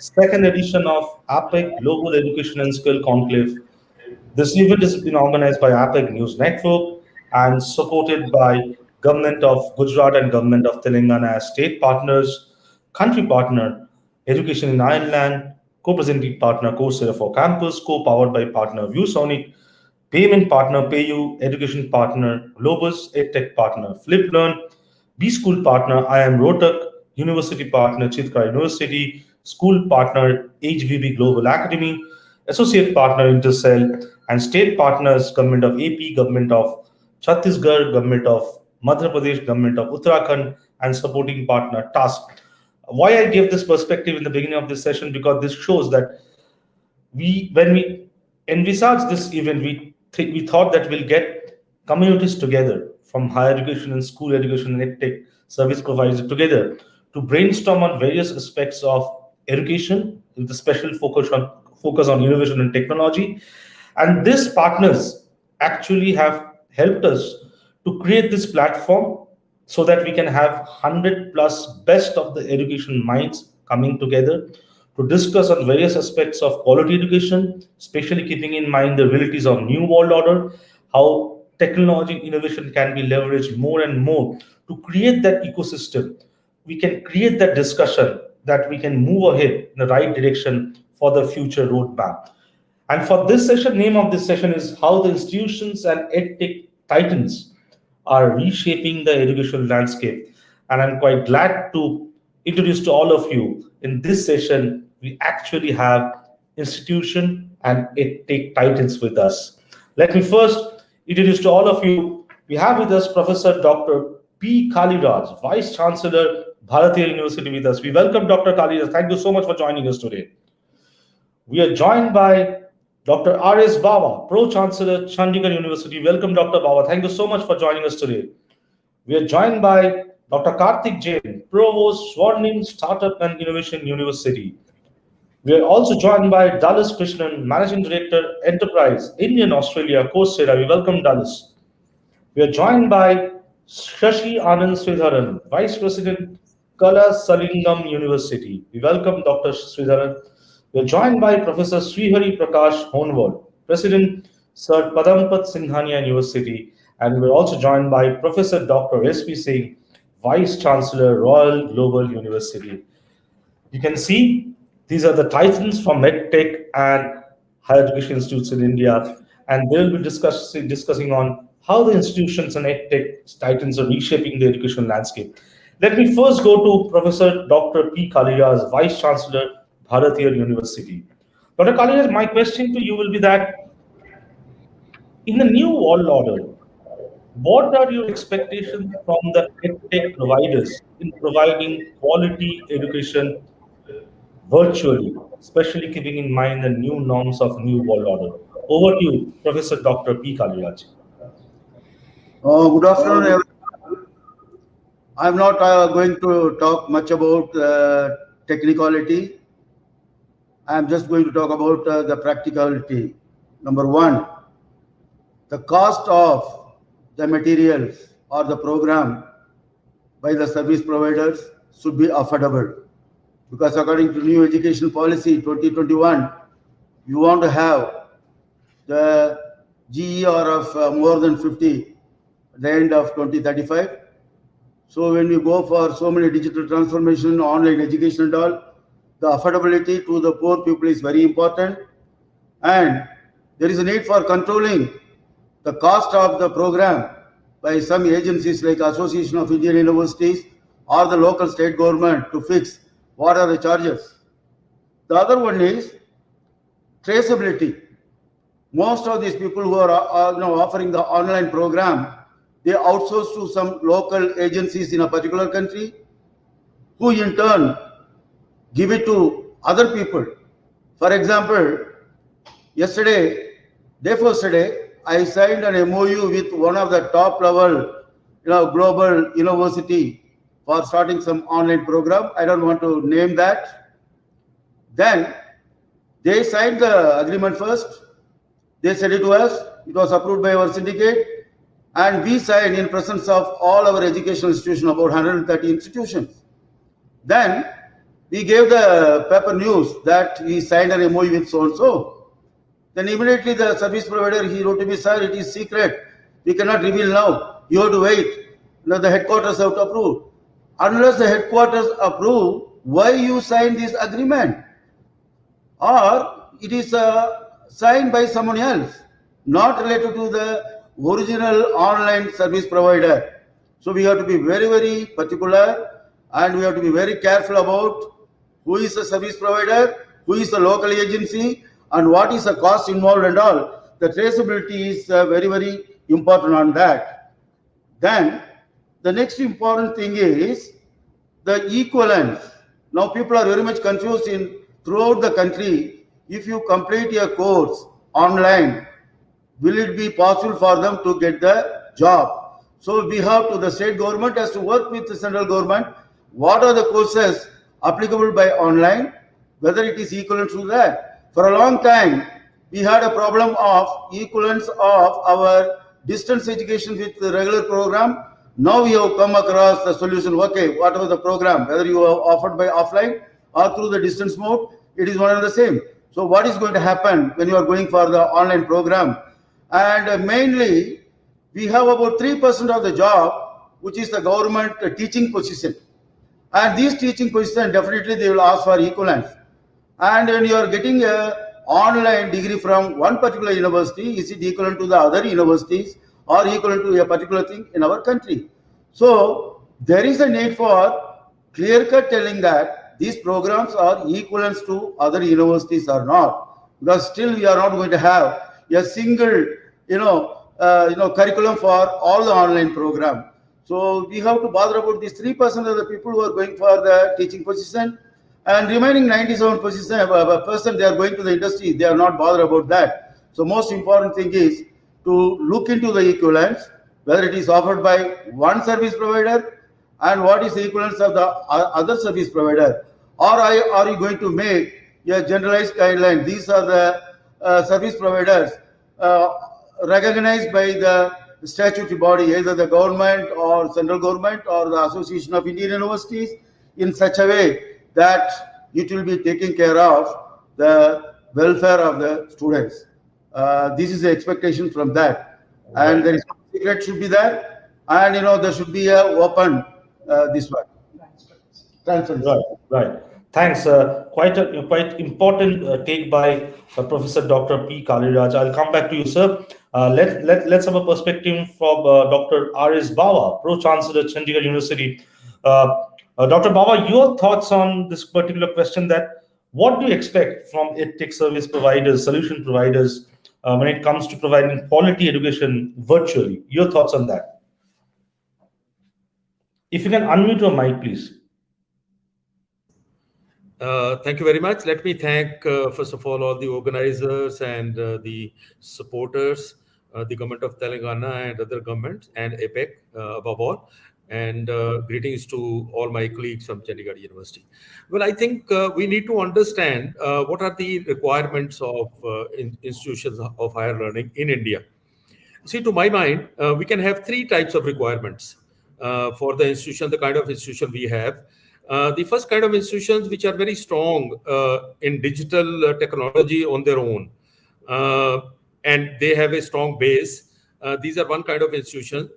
second edition of APEC Global Education and Skill Conclave. This event has been organized by APEC News Network and supported by Government of Gujarat and Government of Telangana as state partners, country partner, Education in Ireland, co-presenting partner Coursera for Campus, co-powered by partner ViewSonic, payment partner PayU, education partner Globus, EdTech partner FlipLearn, B School partner IIM Rohtak, university partner Chitkara University, school partner HVB Global Academy, associate partner Intercell, and state partners Government of AP, Government of Chhattisgarh, Government of Madhya Pradesh, Government of Uttarakhand, and supporting partner Task. Why I gave this perspective in the beginning of this session, because this shows that when we envisaged this event, we thought that we'll get communities together from higher education and school education and tech service providers together to brainstorm on various aspects of education with a special focus on innovation and technology. And these partners actually have helped us to create this platform so that we can have 100 plus best of the education minds coming together to discuss on various aspects of quality education, especially keeping in mind the realities of new world order, how technology innovation can be leveraged more and more to create that ecosystem. We can create that discussion that we can move ahead in the right direction for the future roadmap. And for this session, name of this session is how the institutions and edtech titans are reshaping the educational landscape. And I'm quite glad to introduce to all of you in this session, we actually have institution and edtech titans with us. Let me first introduce to all of you, we have with us Professor Dr. P. Kaliraj, Vice Chancellor, Bharatiya University with us. We welcome Dr. Kaliraj. Thank you so much for joining us today. We are joined by Dr. R.S. Bawa, Pro-Chancellor, Chandigarh University. Welcome, Dr. Bawa. Thank you so much for joining us today. We are joined by Dr. Karthik Jain, Provost, Swarnim Startup and Innovation University. We are also joined by Dallas Krishnan, Managing Director, Enterprise, Indian Australia, Coursera. We welcome Dallas. We are joined by Shashi Anand Sridharan, Vice President, Kala Salingam University. We welcome Dr. Sridharan. We are joined by Professor Srihari Prakash Honwal, President, Sir Padampat Singhania University. And we're also joined by Professor Dr. S.P. Singh, Vice Chancellor, Royal Global University. You can see these are the titans from EdTech and higher education institutes in India, and they'll be discussing on how the institutions and EdTech titans are reshaping the education landscape. Let me first go to Professor Dr. P. Kaliraj, Vice Chancellor, Bharatiya University. Dr. Kaliraj, my question to you will be that in the new world order, what are your expectations from the EdTech providers in providing quality education virtually, especially keeping in mind the new norms of new world order? Over to you, Professor Dr. P. Kaliraj. Good afternoon, everyone. I'm not going to talk much about technicality. I'm just going to talk about the practicality. Number one, the cost of the materials or the program by the service providers should be affordable, because according to new education policy 2021, you want to have the GER of more than 50 at the end of 2035. So when you go for so many digital transformation, online education and all, the affordability to the poor people is very important, and there is a need for controlling the cost of the program by some agencies like Association of Indian Universities or the local state government to fix what are the charges. The other one is traceability. Most of these people who are offering the online program, they outsource to some local agencies in a particular country, who in turn give it to other people. For example, day before yesterday, I signed an MOU with one of the top level, global university for starting some online program. I don't want to name that. Then they signed the agreement first. They sent it to us. It was approved by our syndicate, and we signed in presence of all our educational institutions, about 130 institutions. Then we gave the paper news that he signed an MOU with so and so. Then immediately the service provider, he wrote to me, sir, it is secret. We cannot reveal now. You have to wait. Now the headquarters have to approve. Unless the headquarters approve, why you sign this agreement? Or it is signed by someone else, not related to the original online service provider. So we have to be very, very particular, and we have to be very careful about who is the service provider, who is the local agency, and what is the cost involved and all. The traceability is very, very important on that. Then the next important thing is the equivalence. Now people are very much confused in throughout the country. If you complete a course online, will it be possible for them to get the job? So we have to, the state government has to work with the central government. What are the courses applicable by online, whether it is equivalent to that. For a long time, we had a problem of equivalence of our distance education with the regular program. Now we have come across the solution. Okay, whatever the program, whether you are offered by offline or through the distance mode, it is one and the same. So what is going to happen when you are going for the online program? And mainly, we have about 3% of the job, which is the government teaching position. And these teaching positions, definitely they will ask for equivalence. And when you are getting a online degree from one particular university, is it equivalent to the other universities or equivalent to a particular thing in our country? So there is a need for clear-cut telling that these programs are equivalent to other universities or not, because still we are not going to have a single, curriculum for all the online program. So we have to bother about these 3% of the people who are going for the teaching position, and remaining 97% they are going to the industry. They are not bothered about that. So most important thing is to look into the equivalence, whether it is offered by one service provider and what is the equivalence of the other service provider, or are you going to make a generalized guideline? These are the service providers recognized by the statutory body, either the government or central government or the Association of Indian Universities, in such a way that it will be taking care of the welfare of the students. This is the expectation from that. Right. And there is no secret should be there, and there should be a open this one. Transparency. Right. Thanks. Quite important take by Professor Dr. P. Kaliraj. I'll come back to you, sir. Let's have a perspective from Dr. R.S. Bawa, Pro Chancellor, Chandigarh University. Dr. Bawa, your thoughts on this particular question: that what do you expect from EdTech service providers, solution providers, when it comes to providing quality education virtually? Your thoughts on that? If you can unmute your mic, please. Thank you very much. Let me thank, first of all the organizers and the supporters, the government of Telangana and other governments, and APEC above all. And greetings to all my colleagues from Chandigarh University. Well, I think we need to understand what are the requirements of institutions of higher learning in India. See, to my mind, we can have three types of requirements for the institution, the kind of institution we have. The first kind of institutions which are very strong in digital technology on their own, and they have a strong base. These are one kind of institution.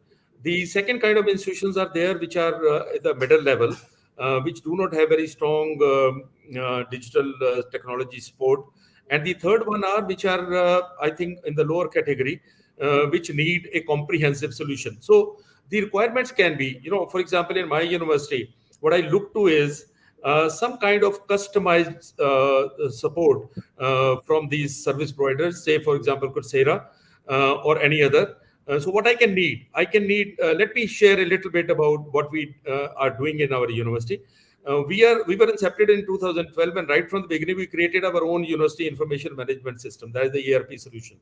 The second kind of institutions are there which are at the middle level, which do not have very strong digital technology support. And the third one are which are, I think, in the lower category, which need a comprehensive solution. So the requirements can be, for example, in my university, what I look to is some kind of customized support from these service providers, say, for example, Coursera or any other. So what I can need, let me share a little bit about what we are doing in our university. We were incepted in 2012, and right from the beginning, we created our own university information management system. That is the ERP solution.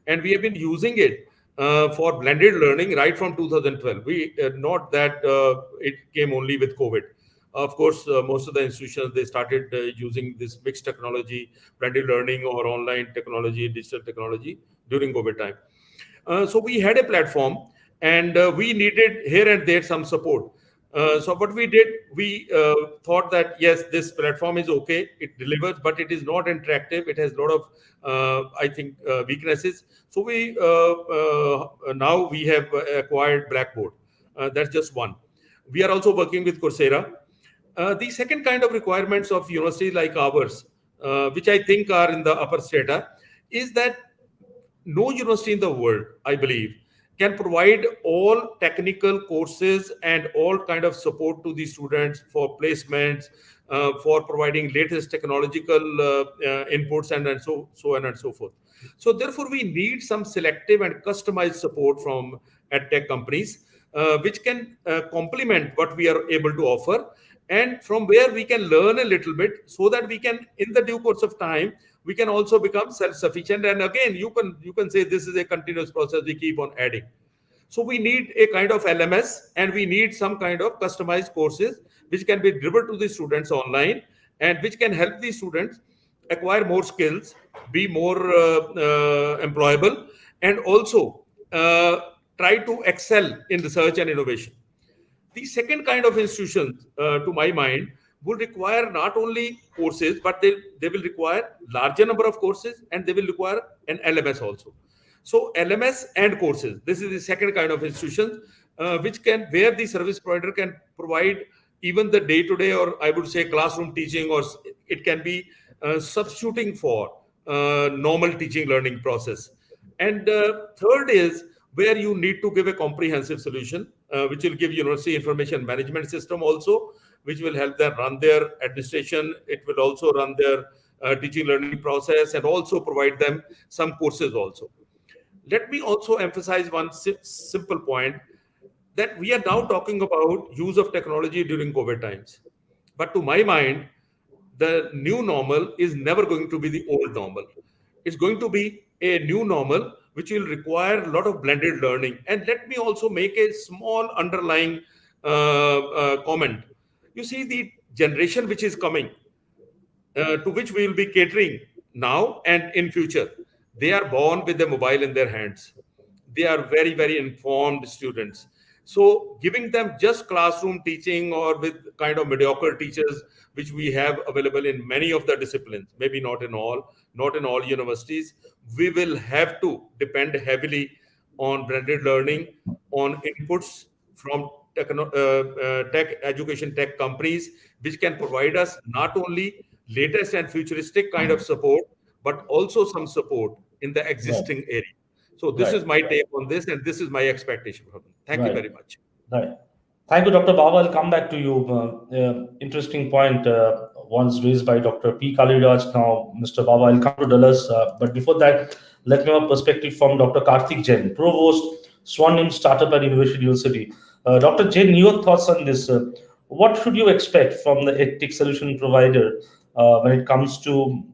And we have been using it for blended learning right from 2012. Not that it came only with COVID. Of course, most of the institutions, they started using this mixed technology, blended learning or online technology, digital technology during COVID time. So we had a platform, and we needed here and there some support. So what we did, we thought that yes, this platform is okay, it delivers, but it is not interactive. It has a lot of, I think, weaknesses. So we now we have acquired Blackboard. That's just one. We are also working with Coursera. The second kind of requirements of universities like ours, which I think are in the upper strata, is that no university in the world, I believe, can provide all technical courses and all kind of support to the students for placements, for providing latest technological inputs, and so on and so forth. So therefore, we need some selective and customized support from edtech companies, which can complement what we are able to offer, and from where we can learn a little bit, so that we can, in the due course of time, we can also become self-sufficient. And again, you can say this is a continuous process, we keep on adding. So we need a kind of LMS, and we need some kind of customized courses which can be delivered to the students online, and which can help the students acquire more skills, be more employable, and also try to excel in research and innovation. The second kind of institutions, to my mind, will require not only courses, but they will require larger number of courses, and they will require an LMS also. So LMS and courses, this is the second kind of institutions, which can, where the service provider can provide even the day-to-day, or I would say classroom teaching, or it can be substituting for normal teaching learning process. And third is where you need to give a comprehensive solution, which will give university information management system also, which will help them run their administration. It will also run their teaching learning process, and also provide them some courses also. Let me also emphasize one simple point, that we are now talking about use of technology during COVID times. But to my mind, the new normal is never going to be the old normal. It's going to be a new normal, which will require a lot of blended learning. And let me also make a small underlying comment. You see, the generation which is coming, to which we will be catering now and in future, they are born with a mobile in their hands. They are very, very informed students. So giving them just classroom teaching, or with kind of mediocre teachers, which we have available in many of the disciplines, maybe not in all universities, we will have to depend heavily on blended learning, on inputs from tech education tech companies, which can provide us not only latest and futuristic kind of support, but also some support in the existing area. So this is my take on this, and this is my expectation from them. Thank you very much. Right. Thank you, Dr. Baba. I'll come back to you. Interesting point once raised by Dr. P. Kaliraj. Now, Mr. Baba, I'll come to Dallas. But before that, let me have a perspective from Dr. Karthik Jain, Provost, Swan Startup at University. Dr. Jain, your thoughts on this? What should you expect from the EdTech solution provider when it comes to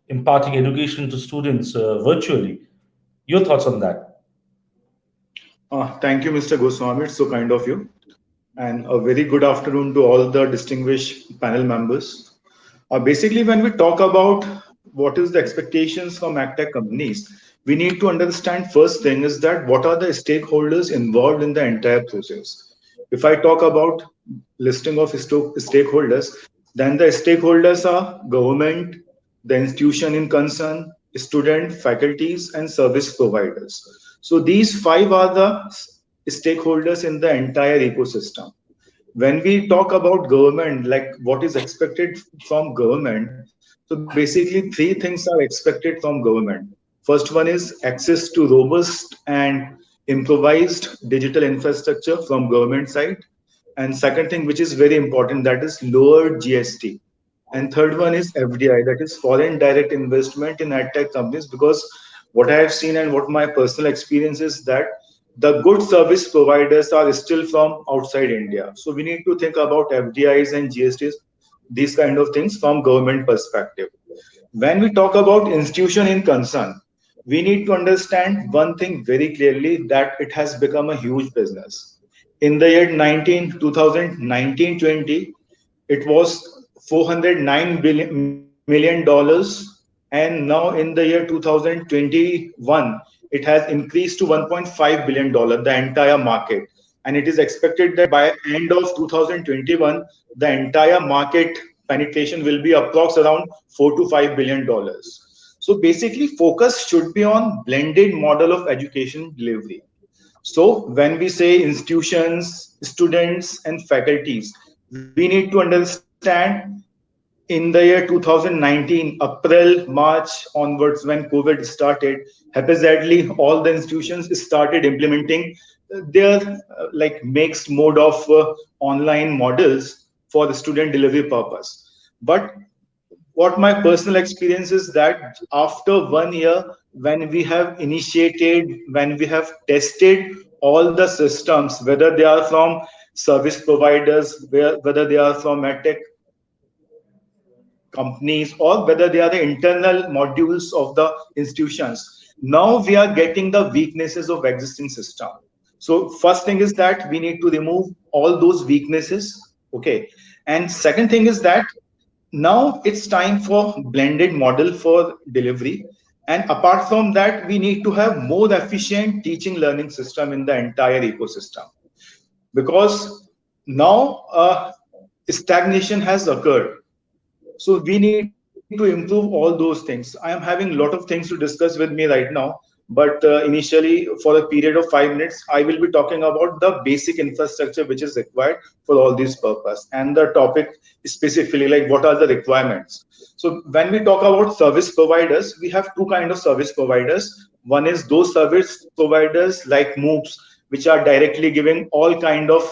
imparting education to students virtually? Your thoughts on that? Thank you, Mr. Goswami. It's so kind of you. And a very good afternoon to all the distinguished panel members. Basically, when we talk about what is the expectations from AgTech companies, we need to understand first thing is that what are the stakeholders involved in the entire process. If I talk about listing of stakeholders, then the stakeholders are government, the institution in concern, student, faculties, and service providers. So these five are the stakeholders in the entire ecosystem. When we talk about government, like what is expected from government, so basically three things are expected from government. First one is access to robust and improvised digital infrastructure from government side. And second thing, which is very important, that is lower GST. And third one is FDI, that is foreign direct investment in AgTech companies, because what I have seen and what my personal experience is that the good service providers are still from outside India. So we need to think about FDIs and GSTs, these kind of things from government perspective. When we talk about institution in concern, we need to understand one thing very clearly, that it has become a huge business. In the year 2019-20, it was $409 million. And now in the year 2021, it has increased to $1.5 billion, the entire market. and it is expected that by end of 2021, the entire market penetration will be approx around $4 to $5 billion. So basically, focus should be on blended model of education delivery. So when we say institutions, students, and faculties, we need to understand in the year 2019, April, March onwards, when COVID started, haphazardly all the institutions started implementing their like mixed mode of online models for the student delivery purpose. But what my personal experience is that after 1 year, when we have initiated, when we have tested all the systems, whether they are from service providers, whether they are from medtech companies, or whether they are the internal modules of the institutions, now we are getting the weaknesses of existing system. So first thing is that we need to remove all those weaknesses. Okay. And second thing is that now it's time for blended model for delivery. And apart from that, we need to have more efficient teaching learning system in the entire ecosystem, because now stagnation has occurred. So we need to improve all those things. I am having a lot of things to discuss with me right now, but initially for a period of 5 minutes, I will be talking about the basic infrastructure which is required for all these purpose, and the topic specifically like what are the requirements. So when we talk about service providers, we have two kinds of service providers. One is those service providers like MOOCs, which are directly giving all kind of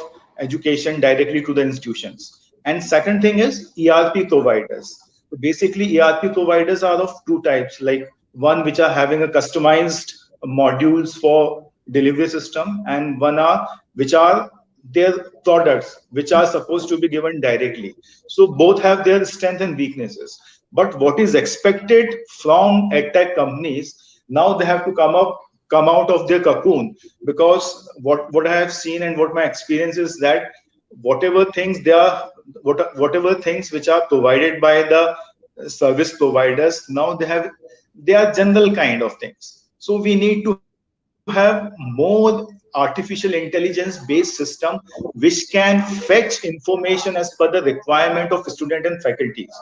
education directly to the institutions. And second thing is ERP providers. So basically, ERP providers are of two types, like one which are having a customized modules for delivery system, and one are which are their products which are supposed to be given directly. So both have their strengths and weaknesses. But what is expected from edtech companies, now they have to come out of their cocoon, because what I have seen and what my experience is that whatever things which are provided by the service providers, now they are general kind of things. So we need to have more artificial intelligence based system which can fetch information as per the requirement of student and faculties.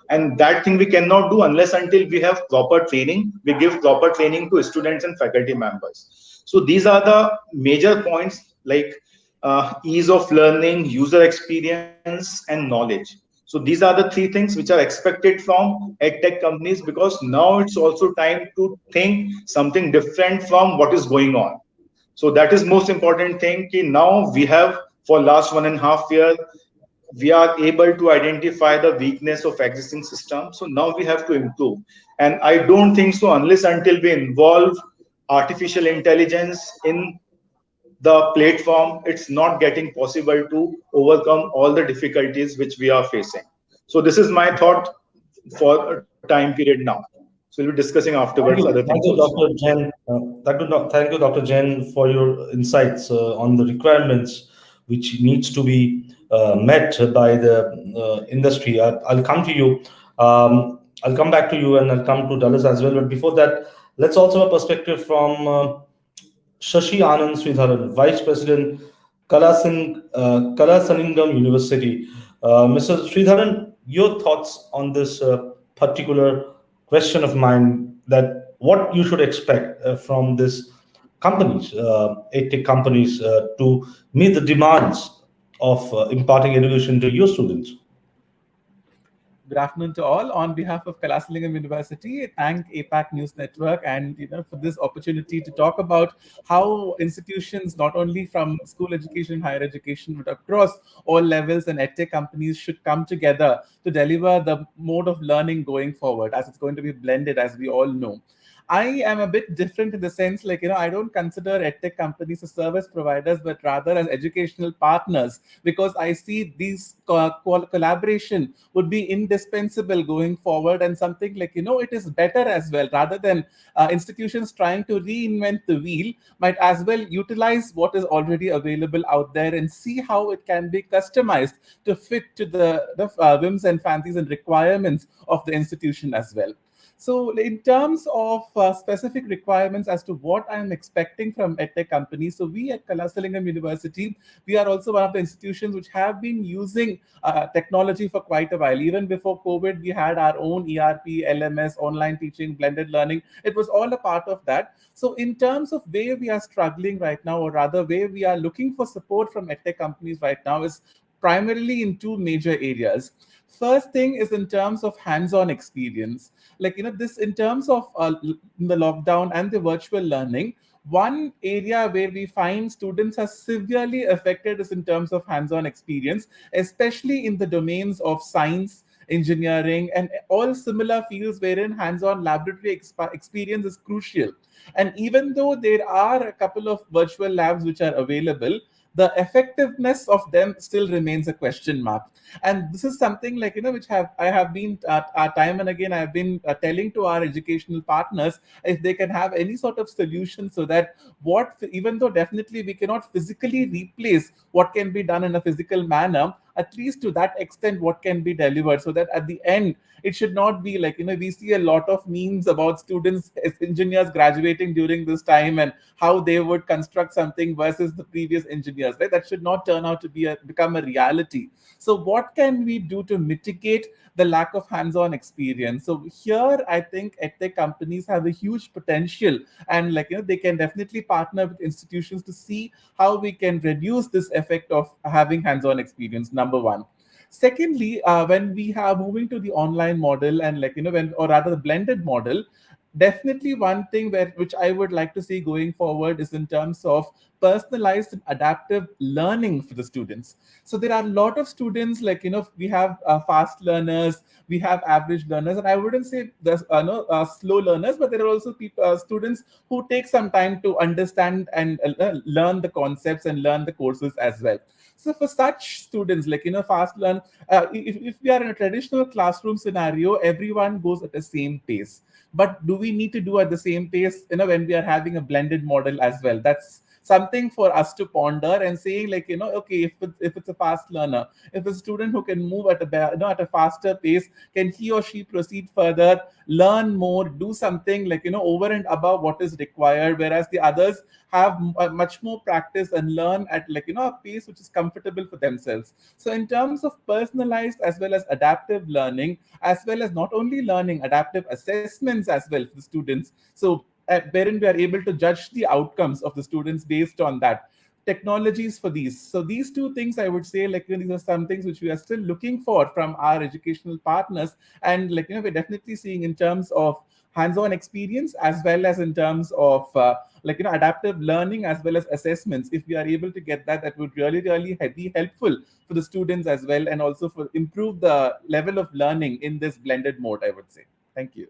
And that thing we cannot do unless until we have proper training. We give proper training to students and faculty members. So these are the major points, like ease of learning, user experience, and knowledge. So these are the three things which are expected from edtech companies, because now it's also time to think something different from what is going on. So that is most important thing. Now we have, for last 1.5 years, we are able to identify the weakness of existing system. So now we have to improve. And I don't think so unless until we involve artificial intelligence in the platform, it's not getting possible to overcome all the difficulties which we are facing. So this is my thought for a time period now. So we'll be discussing afterwards other things. Thank you, Dr. Jain. Thank you, Dr. Jain, for your insights on the requirements which needs to be met by the industry. I'll come to you. I'll come back to you, and I'll come to Dallas as well. But before that, let's also have a perspective from Shashi Anand Sridharan, Vice President, Kalasaningam University. Mr. Sridharan, your thoughts on this particular question of mine, that what you should expect from this companies, edtech companies, to meet the demands of imparting education to your students. Good afternoon to all. On behalf of Kalasaningam University, I thank APAC News Network and for this opportunity to talk about how institutions, not only from school education, higher education, but across all levels, and edtech companies should come together to deliver the mode of learning going forward, as it's going to be blended, as we all know. I am a bit different in the sense, like, I don't consider edtech companies as service providers, but rather as educational partners, because I see these collaboration would be indispensable going forward, and something like, it is better as well, rather than institutions trying to reinvent the wheel, might as well utilize what is already available out there and see how it can be customized to fit to the whims and fancies and requirements of the institution as well. So in terms of specific requirements as to what I'm expecting from EdTech companies, so we at Kalasalingam University, we are also one of the institutions which have been using technology for quite a while. Even before COVID, we had our own ERP, LMS, online teaching, blended learning. It was all a part of that. So in terms of where we are struggling right now, or rather where we are looking for support from EdTech companies right now, is primarily in two major areas. First thing is in terms of hands-on experience. Like, this in terms of the lockdown and the virtual learning, one area where we find students are severely affected is in terms of hands-on experience, especially in the domains of science, engineering, and all similar fields wherein hands-on laboratory experience is crucial. And even though there are a couple of virtual labs which are available, the effectiveness of them still remains a question mark. And this is something, like, which I have been time and again I have been telling to our educational partners, if they can have any sort of solution, so that even though definitely we cannot physically replace what can be done in a physical manner, at least to that extent what can be delivered, so that at the end it should not be like, we see a lot of memes about students as engineers graduating during this time and how they would construct something versus the previous engineers, right? That should not turn out to become a reality. So what can we do to mitigate the lack of hands-on experience? So here I think edtech companies have a huge potential, and they can definitely partner with institutions to see how we can reduce this effect of having hands-on experience, number one. Secondly, when we are moving to the online model, and or rather the blended model, definitely one thing which I would like to see going forward is in terms of personalized and adaptive learning for the students. So there are a lot of students, we have fast learners, we have average learners, and I wouldn't say there's slow learners, but there are also students who take some time to understand and learn the concepts and learn the courses as well. So for such students, fast learn, if we are in a traditional classroom scenario, everyone goes at the same pace. But do we need to do at the same pace, when we are having a blended model as well? That's something for us to ponder and saying, okay, if it's a fast learner, if a student who can move at a faster pace, can he or she proceed further, learn more, do something over and above what is required, whereas the others have much more practice and learn at a pace which is comfortable for themselves. So in terms of personalized as well as adaptive learning, as well as not only learning, adaptive assessments as well for the students, so wherein we are able to judge the outcomes of the students based on that, technologies for these. So these two things, I would say, these are some things which we are still looking for from our educational partners, and we're definitely seeing in terms of hands-on experience, as well as in terms of adaptive learning, as well as assessments. If we are able to get that, that would really be helpful for the students as well, and also for improve the level of learning in this blended mode, I would say. Thank you.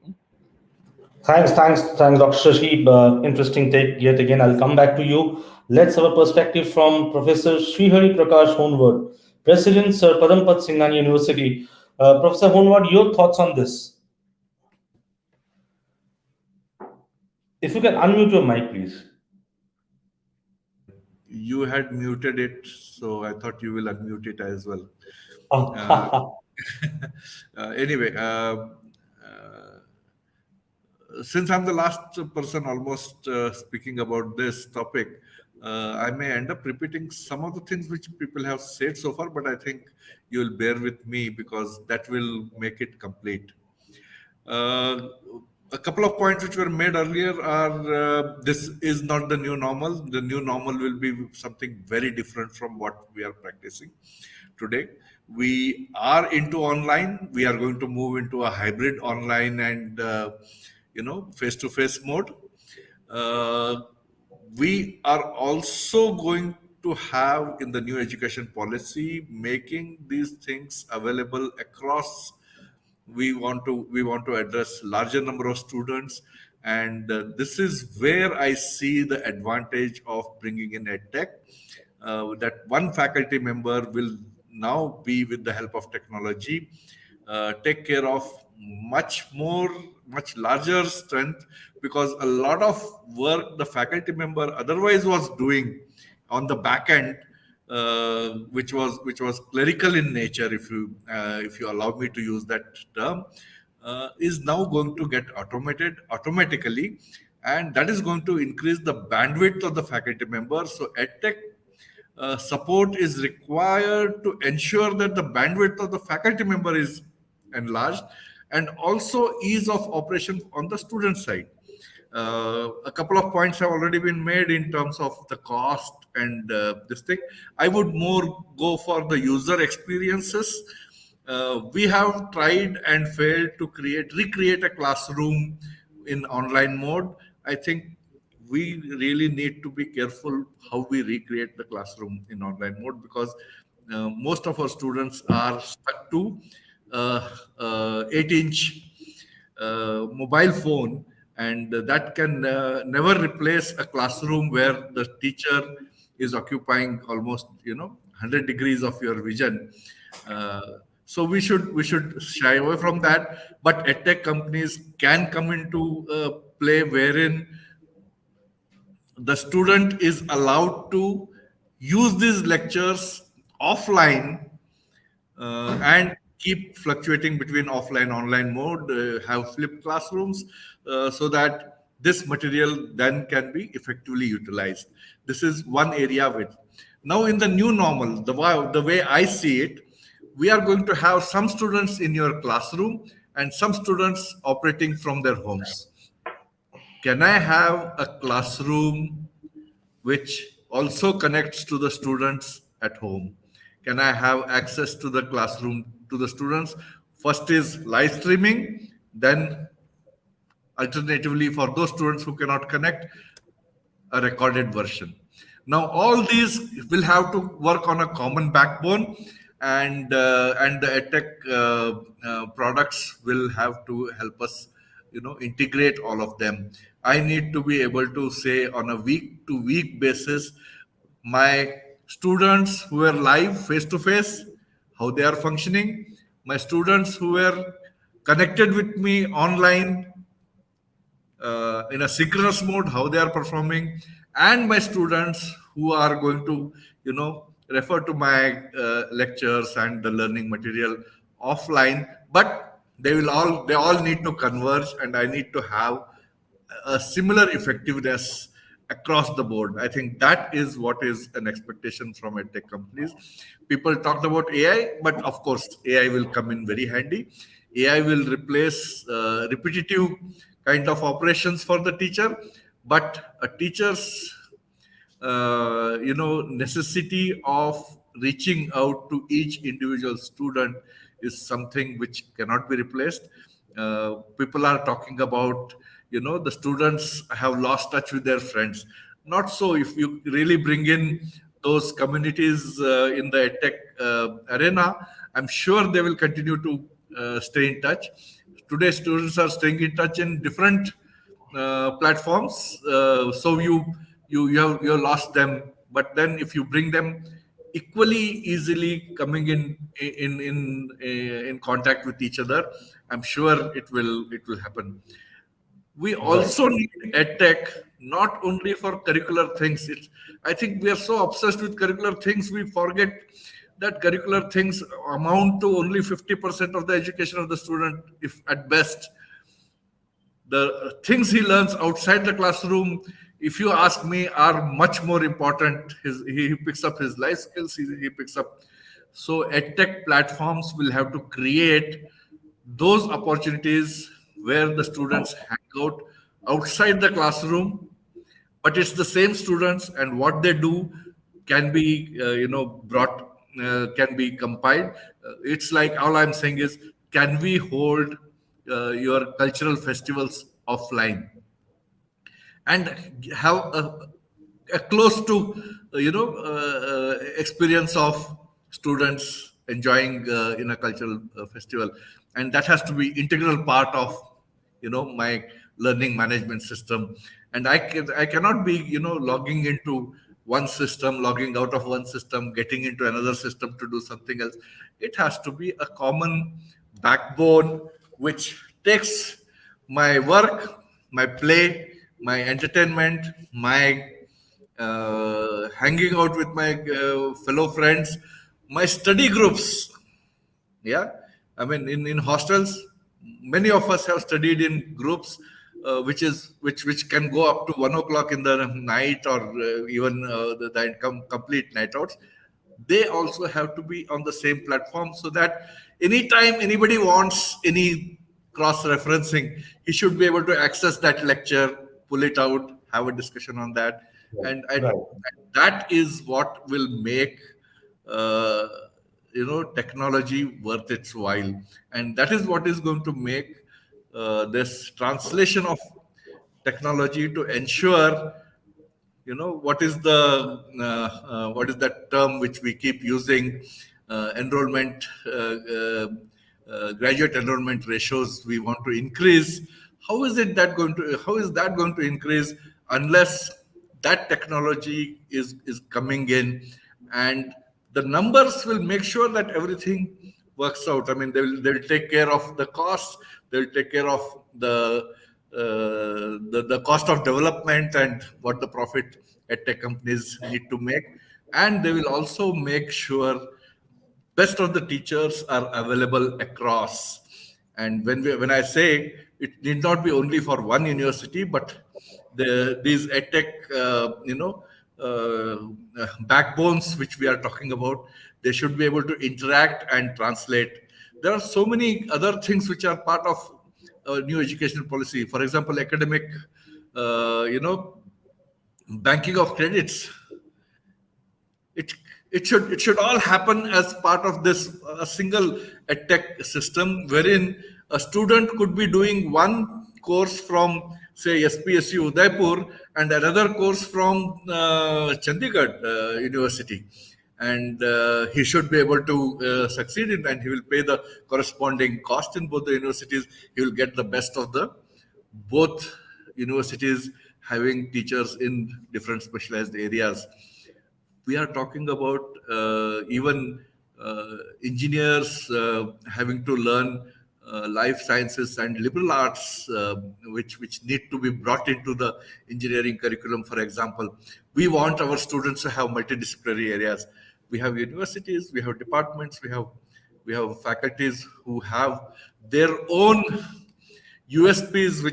Thanks, Dr. Shashi. Interesting take yet again. I'll come back to you. Let's have a perspective from Professor Srihari Prakash Honwad, President, Sir Padampat Singhani University. Professor Honwad, your thoughts on this? If you can unmute your mic, please. You had muted it, so I thought you will unmute it as well. Anyway, since I'm the last person almost speaking about this topic, I may end up repeating some of the things which people have said so far, but I think you will bear with me because that will make it complete. A couple of points which were made earlier are this is not the new normal. The new normal will be something very different from what we are practicing today. We are into online. We are going to move into a hybrid online and face-to-face mode. We are also going to have in the new education policy making these things available across. We want to address larger number of students, and this is where I see the advantage of bringing in EdTech. That one faculty member will now be, with the help of technology, take care of much larger strength, because a lot of work the faculty member otherwise was doing on the back end, which was clerical in nature, if you allow me to use that term, is now going to get automated automatically, and that is going to increase the bandwidth of the faculty members. So EdTech support is required to ensure that the bandwidth of the faculty member is enlarged, and also ease of operation on the student side. A couple of points have already been made in terms of the cost and this thing. I would more go for the user experiences. We have tried and failed to recreate a classroom in online mode. I think we really need to be careful how we recreate the classroom in online mode, because most of our students are stuck to 8-inch mobile phone, and that can never replace a classroom where the teacher is occupying almost 100 degrees of your vision. So we should shy away from that. But EdTech companies can come into play wherein the student is allowed to use these lectures offline and keep fluctuating between offline online mode, have flipped classrooms, so that this material then can be effectively utilized. This is one area of it. Now in the new normal, the way I see it, we are going to have some students in your classroom and some students operating from their homes. Can I have a classroom which also connects to the students at home? Can I have access to the classroom to the students? First is live streaming, then alternatively for those students who cannot connect, a recorded version. Now all these will have to work on a common backbone, and the EdTech products will have to help us integrate all of them. I need to be able to say on a week to week basis, my students who are live face to face, how they are functioning, my students who are connected with me online in a synchronous mode, how they are performing, and my students who are going to refer to my lectures and the learning material offline, but they all need to converge, and I need to have a similar effectiveness across the board. I think that is what is an expectation from EdTech companies. People talked about AI, but of course AI will come in very handy. AI will replace repetitive kind of operations for the teacher, but a teacher's necessity of reaching out to each individual student is something which cannot be replaced. People are talking about the students have lost touch with their friends. Not so. If you really bring in those communities in the EdTech arena, I'm sure they will continue to stay in touch. Today students are staying in touch in different platforms, so you have lost them, but then if you bring them equally easily coming in contact with each other, I'm sure it will happen. We also need EdTech not only for curricular things. I think we are so obsessed with curricular things, we forget that curricular things amount to only 50% of the education of the student, if at best. The things he learns outside the classroom, if you ask me, are much more important. He picks up his life skills, he picks up. So EdTech platforms will have to create those opportunities where the students hang out outside the classroom, but it's the same students, and what they do can be brought, can be compiled. It's like, all I'm saying is, can we hold your cultural festivals offline and have a close to experience of students enjoying in a cultural festival, and that has to be integral part of my learning management system. And I cannot be logging into one system, logging out of one system, getting into another system to do something else. It has to be a common backbone which takes my work, my play, my entertainment, my hanging out with my fellow friends, my study groups. Yeah, I mean, in hostels, many of us have studied in groups, which can go up to 1 o'clock in the night, or even the complete night outs. They also have to be on the same platform, so that anytime anybody wants any cross-referencing, he should be able to access that lecture, pull it out, have a discussion on that. And Right. that is what will make uh, technology worth its while, and that is what is going to make this translation of technology to ensure, what is that term which we keep using, enrollment graduate enrollment ratios we want to increase. How is that going to increase unless that technology is coming in, and the numbers will make sure that everything works out. I mean, they'll take care of the costs, they'll take care of the cost of development and what the profit tech companies need to make, and they will also make sure best of the teachers are available across. And when I say, it need not be only for one university, but these edtech backbones which we are talking about, they should be able to interact and translate. There are so many other things which are part of new educational policy. For example, academic banking of credits. It should all happen as part of this single edtech system, wherein a student could be doing one course from, say, SPSU Udaipur and another course from Chandigarh University, and he should be able to succeed in, and he will pay the corresponding cost in both the universities. He will get the best of the both universities having teachers in different specialized areas. We are talking about even engineers having to learn life sciences and liberal arts, which need to be brought into the engineering curriculum. For example, we want our students to have multidisciplinary areas. We have universities, we have departments, we have faculties who have their own USPs,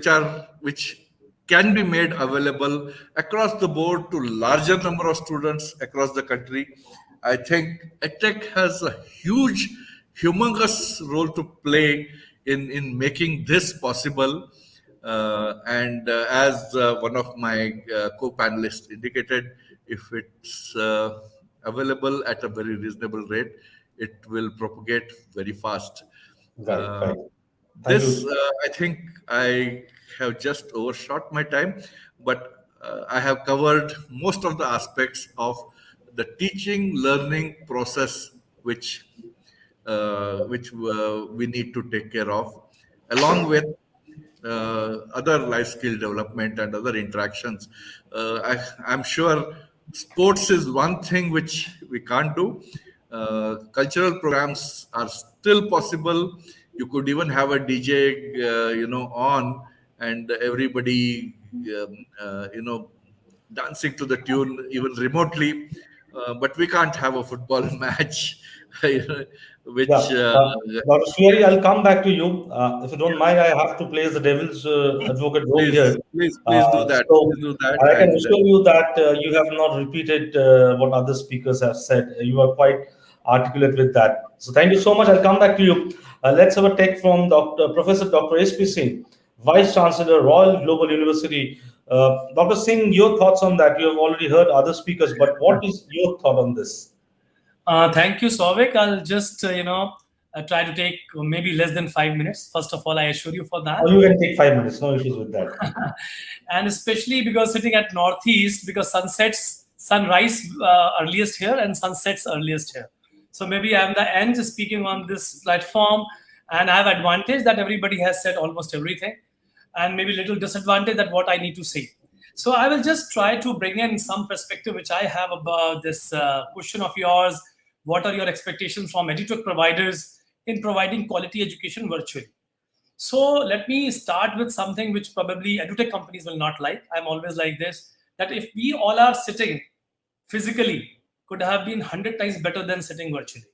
which can be made available across the board to larger number of students across the country. I think EdTech has a humongous role to play in making this possible. And as one of my co-panelists indicated, if it's available at a very reasonable rate, it will propagate very fast. Right. Thank This, you. I think I have just overshot my time, but I have covered most of the aspects of the teaching learning process, which we need to take care of, along with other life skill development and other interactions. I'm sure sports is one thing which we can't do. Cultural programs are still possible. You could even have a DJ, on, and everybody, dancing to the tune, even remotely. But we can't have a football match, which. Yeah. Dr. Swery, I'll come back to you. If you don't mind, I have to play the devil's advocate role here. Please do that. So Please do that. I can And assure you that you have not repeated what other speakers have said. You are quite articulate with that. So thank you so much. I'll come back to you. Let's have a take from Professor Dr. S.P. Singh, Vice Chancellor, Royal Global University. Dr. Singh, your thoughts on that? You have already heard other speakers, but what is your thought on this? Thank you, Souvik. I'll just, try to take maybe less than 5 minutes. First of all, I assure you for that. Oh, you can take 5 minutes. No issues with that. And especially because sitting at Northeast, because sunrise earliest here and sunsets earliest here. So maybe I'm the end speaking on this platform, and I have advantage that everybody has said almost everything, and maybe little disadvantage that what I need to say. So I will just try to bring in some perspective which I have about this question of yours. What are your expectations from EdTech providers in providing quality education virtually? So let me start with something which probably EdTech companies will not like. I'm always like this, that if we all are sitting physically, could have been 100 times better than sitting virtually.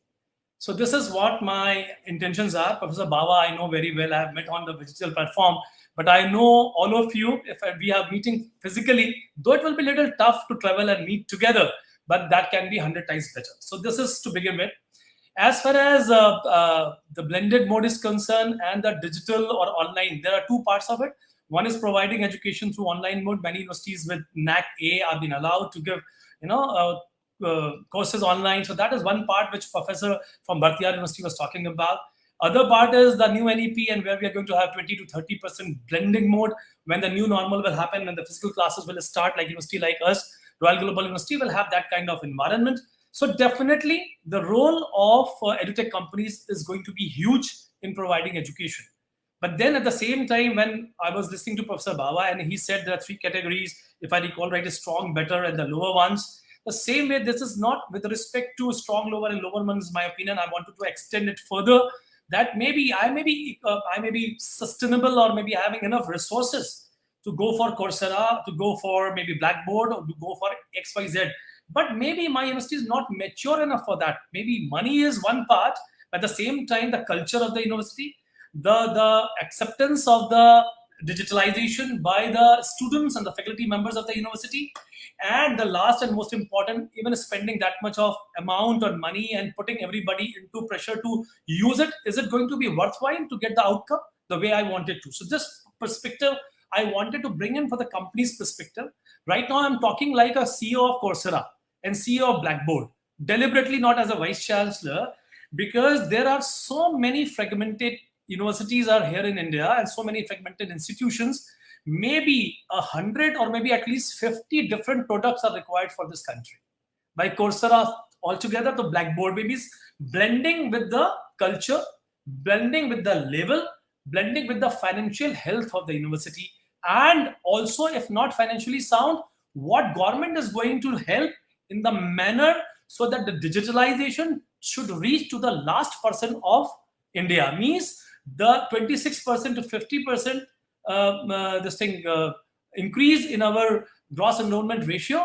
So this is what my intentions are. Professor Bawa, I know very well. I have met on the digital platform, but I know all of you, if we are meeting physically, though it will be a little tough to travel and meet together, but that can be 100 times better. So this is to begin with. As far as the blended mode is concerned and the digital or online, there are two parts of it. One is providing education through online mode. Many universities with NAC A have been allowed to give, courses online. So that is one part which Professor from Bhartiyar University was talking about. Other part is the new NEP, and where we are going to have 20 to 30% blending mode when the new normal will happen, when the physical classes will start, like university like us, Royal Global University will have that kind of environment. So definitely the role of edutech companies is going to be huge in providing education. But then at the same time, when I was listening to Professor Bawa, and he said there are three categories, if I recall right, is strong, better, and the lower ones. The same way, this is not with respect to strong, lower, and lower ones, my opinion. I wanted to extend it further, that maybe I may be sustainable, or maybe having enough resources to go for Coursera, to go for maybe Blackboard, or to go for XYZ. But maybe my university is not mature enough for that. Maybe money is one part, but at the same time, the culture of the university, the acceptance of the digitalization by the students and the faculty members of the university, and the last and most important, even spending that much of amount on money and putting everybody into pressure to use it, is it going to be worthwhile to get the outcome the way I wanted to? So this perspective I wanted to bring in for the company's perspective. Right now I'm talking like a CEO of Coursera and CEO of Blackboard, deliberately not as a vice chancellor, because there are so many fragmented universities are here in India and so many fragmented institutions. Maybe 100 or maybe at least 50 different products are required for this country. By Coursera altogether, the Blackboard babies, blending with the culture, blending with the level, blending with the financial health of the university, and also, if not financially sound, what government is going to help in the manner so that the digitalization should reach to the last person of India. Means the 26% to 50% increase in our gross enrollment ratio.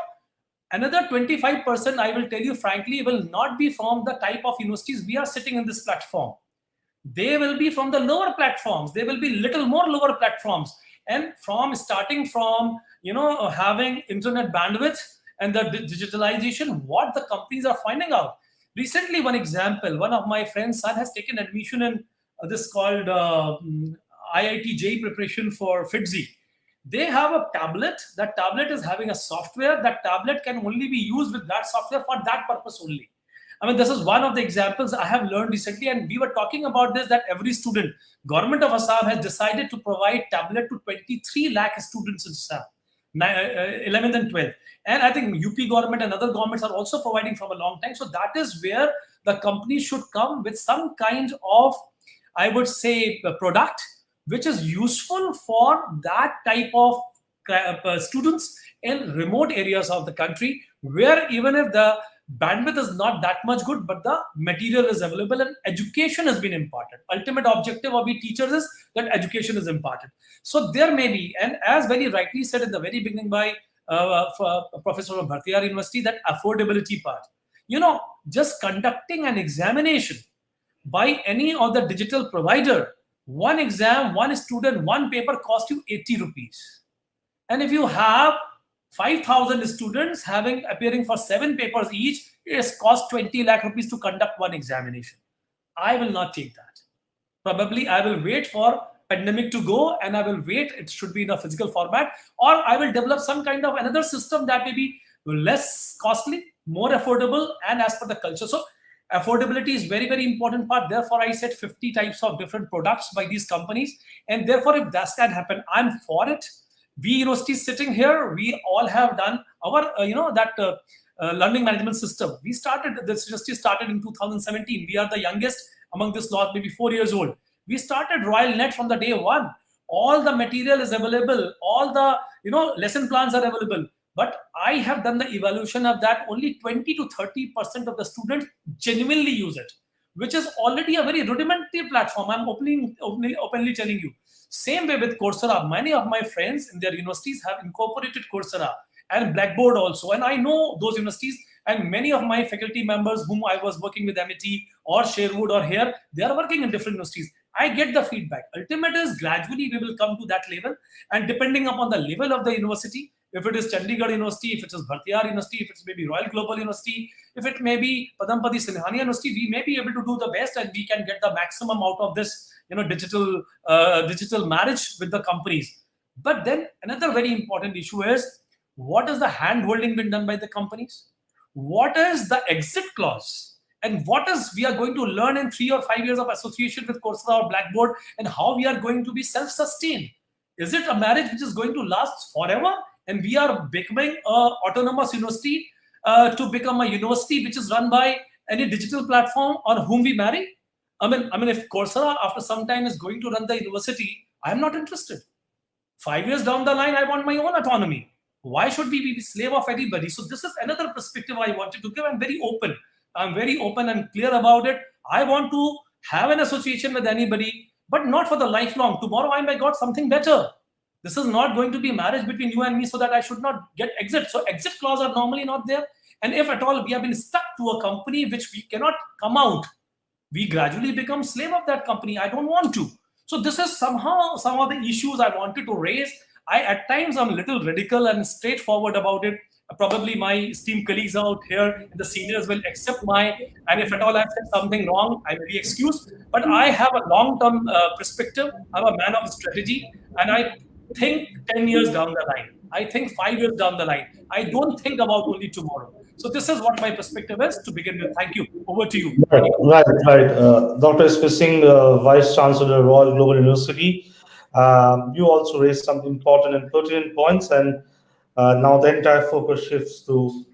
Another 25%, I will tell you frankly, will not be from the type of universities we are sitting in this platform. They will be from the lower platforms. They will be little more lower platforms. And starting from having internet bandwidth and the digitalization, what the companies are finding out. Recently, one example, one of my friend's son has taken admission in this called IIT JEE preparation for FITZY. They have a tablet. That tablet is having a software. That tablet can only be used with that software for that purpose only. I mean, this is one of the examples I have learned recently, and we were talking about this, that every student, Government of Assam has decided to provide tablet to 23 lakh students in Assam, 11th and 12th. And I think UP government and other governments are also providing from a long time. So that is where the company should come with some kind of, I would say, product which is useful for that type of students in remote areas of the country, where even if the bandwidth is not that much good, but the material is available and education has been imparted. Ultimate objective of we teachers is that education is imparted. So there may be, and as very rightly said in the very beginning by Professor of Bhartiyar University, that affordability part. Just conducting an examination by any of the digital provider, one exam, one student, one paper cost you 80 rupees. And if you have 5,000 students appearing for 7 papers each, it costs 20 lakh rupees to conduct one examination. I will not take that. Probably I will wait for pandemic to go, and I will wait. It should be in a physical format, or I will develop some kind of another system that may be less costly, more affordable, and as per the culture. So affordability is very, very important part. Therefore, I said 50 types of different products by these companies. And therefore, if that can happen, I'm for it. We universities sitting here, we all have done our, learning management system. This university started in 2017. We are the youngest among this lot, maybe 4 years old. We started Royal Net from the day one. All the material is available. All the, lesson plans are available. But I have done the evaluation of that. Only 20 to 30% of the students genuinely use it, which is already a very rudimentary platform. I'm openly telling you. Same way with Coursera. Many of my friends in their universities have incorporated Coursera and Blackboard also. And I know those universities And many of my faculty members whom I was working with MIT or Sherwood or here, they are working in different universities. I get the feedback. Ultimate is gradually we will come to that level, and depending upon the level of the university, if it is Chandigarh University, if it is Bhartiyar University, if it's maybe Royal Global University, if it may be Padampati Sinhania University, we may be able to do the best, and we can get the maximum out of this, digital marriage with the companies. But then another very important issue is, what is the hand holding been done by the companies? What is the exit clause? And what is we are going to learn in 3 or 5 years of association with Coursera or Blackboard, and how we are going to be self-sustained? Is it a marriage which is going to last forever, and we are becoming a autonomous university to become a university which is run by any digital platform on whom we marry? I mean, if Coursera after some time is going to run the university, I am not interested. 5 years down the line, I want my own autonomy. Why should we be the slave of anybody? So this is another perspective I wanted to give. I'm very open. I'm very open and clear about it. I want to have an association with anybody, but not for the lifelong. Tomorrow I may got something better. This is not going to be marriage between you and me so that I should not get exit. So exit clause are normally not there. And if at all we have been stuck to a company which we cannot come out, we gradually become slave of that company. I don't want to. So this is somehow some of the issues I wanted to raise. At times I'm a little radical and straightforward about it. Probably my esteemed colleagues out here, the seniors, will accept and if at all I've said something wrong, I may be excused. But I have a long-term perspective. I'm a man of strategy, and I think 10 years down the line. I think 5 years down the line. I don't think about only tomorrow. So this is what my perspective is to begin with. Thank you. Over to you. Right. Dr. S.P. Singh, Vice Chancellor, Royal Global University. You also raised some important and pertinent points, and now the entire focus shifts to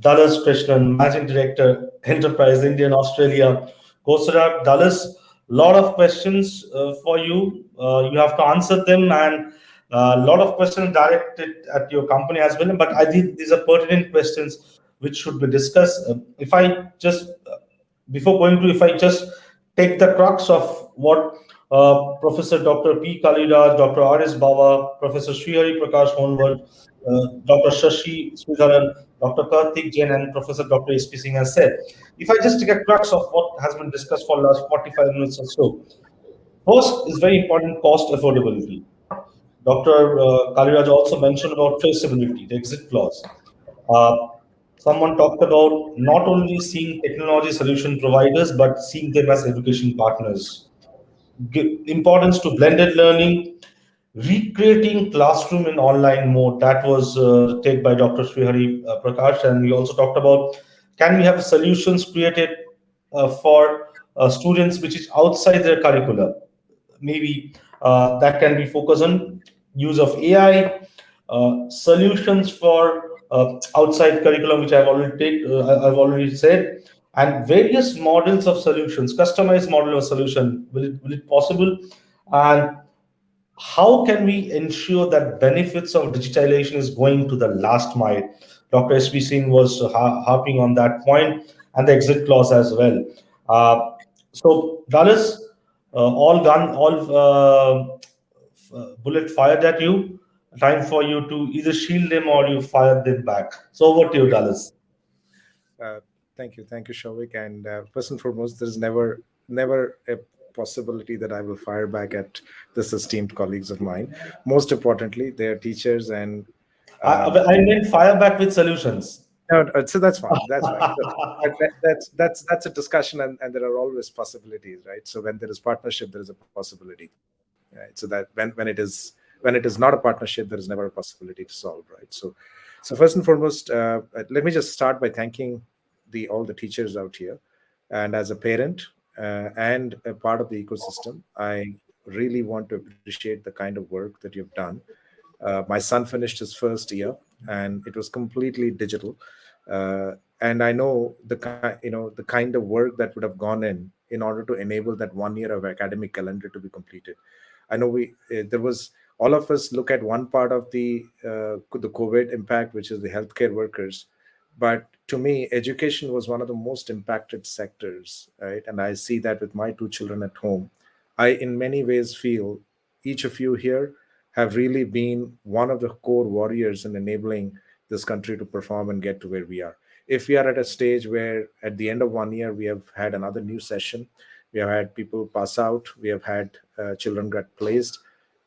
Dallas Krishnan, Managing Director, Enterprise, Indian, Australia, Coursera. Dallas, lot of questions for you. You have to answer them, and a lot of questions directed at your company as well. But I think these are pertinent questions which should be discussed. If I just take the crux of what Professor Dr. P. Kaliraj, Dr. R.S. Bawa, Professor Srihari Prakash Honwar, Dr. Shashi Sridharan, Dr. Karthik Jain, and Professor Dr. S.P. Singh has said. If I just take a crux of what has been discussed for the last 45 minutes or so, first is very important: cost affordability. Dr. Kaliraj also mentioned about traceability, the exit clause. Someone talked about not only seeing technology solution providers, but seeing them as education partners. Importance to blended learning, recreating classroom in online mode. That was taken by Dr. Srihari Prakash, and we also talked about, can we have solutions created for students which is outside their curricula? Maybe that can be focused on use of AI, solutions for outside curriculum, which I've already said, and various models of solutions, customized model of solution. Will it possible? And how can we ensure that benefits of digitalization is going to the last mile? Dr. S.P. Singh was harping on that point, and the exit clause as well. So Dallas, all bullet fired at you. Time for you to either shield them or you fire them back. So over to you, Dallas. Thank you, Souvik. And first and foremost, there is never a possibility that I will fire back at this esteemed colleagues of mine. Most importantly, they are teachers, and I meant fire back with solutions. No, so that's fine. That's fine. That's a discussion, and there are always possibilities, right? So when there is partnership, there is a possibility, right? So that when it is not a partnership, there is never a possibility to solve, right? So first and foremost, let me just start by thanking all the teachers out here, and as a parent and a part of the ecosystem, I really want to appreciate the kind of work that you've done. My son finished his first year, and it was completely digital. And I know the kind of work that would have gone in order to enable that 1 year of academic calendar to be completed. I know there was, all of us look at one part of the COVID impact, which is the healthcare workers. But to me, education was one of the most impacted sectors, right? And I see that with my 2 children at home. I, in many ways, feel each of you here have really been one of the core warriors in enabling this country to perform and get to where we are. if we are at a stage where at the end of 1 year we have had another new session, we have had people pass out, we have had children get placed,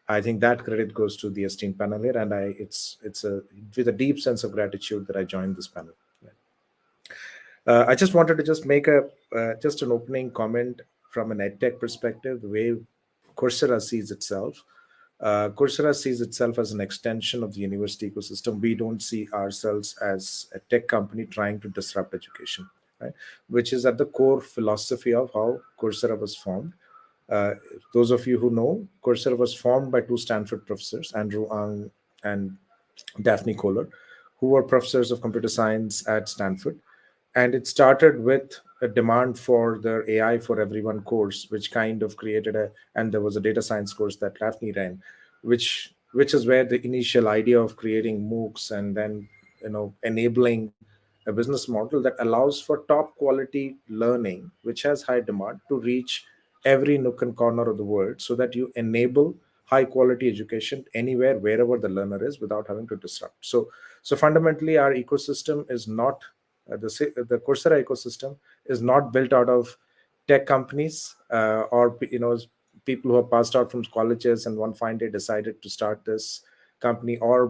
I think that credit goes to the esteemed panel here, and it's with a deep sense of gratitude that I joined this panel. I just wanted to just make just an opening comment from an edtech perspective, the way Coursera sees itself. Coursera sees itself as an extension of the university ecosystem. We don't see ourselves as a tech company trying to disrupt education, right? Which is at the core philosophy of how Coursera was formed. Those of you who know, Coursera was formed by two Stanford professors, Andrew Ng and Daphne Kohler, who were professors of computer science at Stanford. And it started with a demand for the AI for Everyone course, which kind of created and there was a data science course that Daphne ran, which is where the initial idea of creating MOOCs and then enabling a business model that allows for top quality learning, which has high demand, to reach every nook and corner of the world, so that you enable high quality education anywhere, wherever the learner is, without having to disrupt. So fundamentally, our ecosystem is not the Coursera ecosystem is not built out of tech companies or people who have passed out from colleges and one fine day decided to start this company, or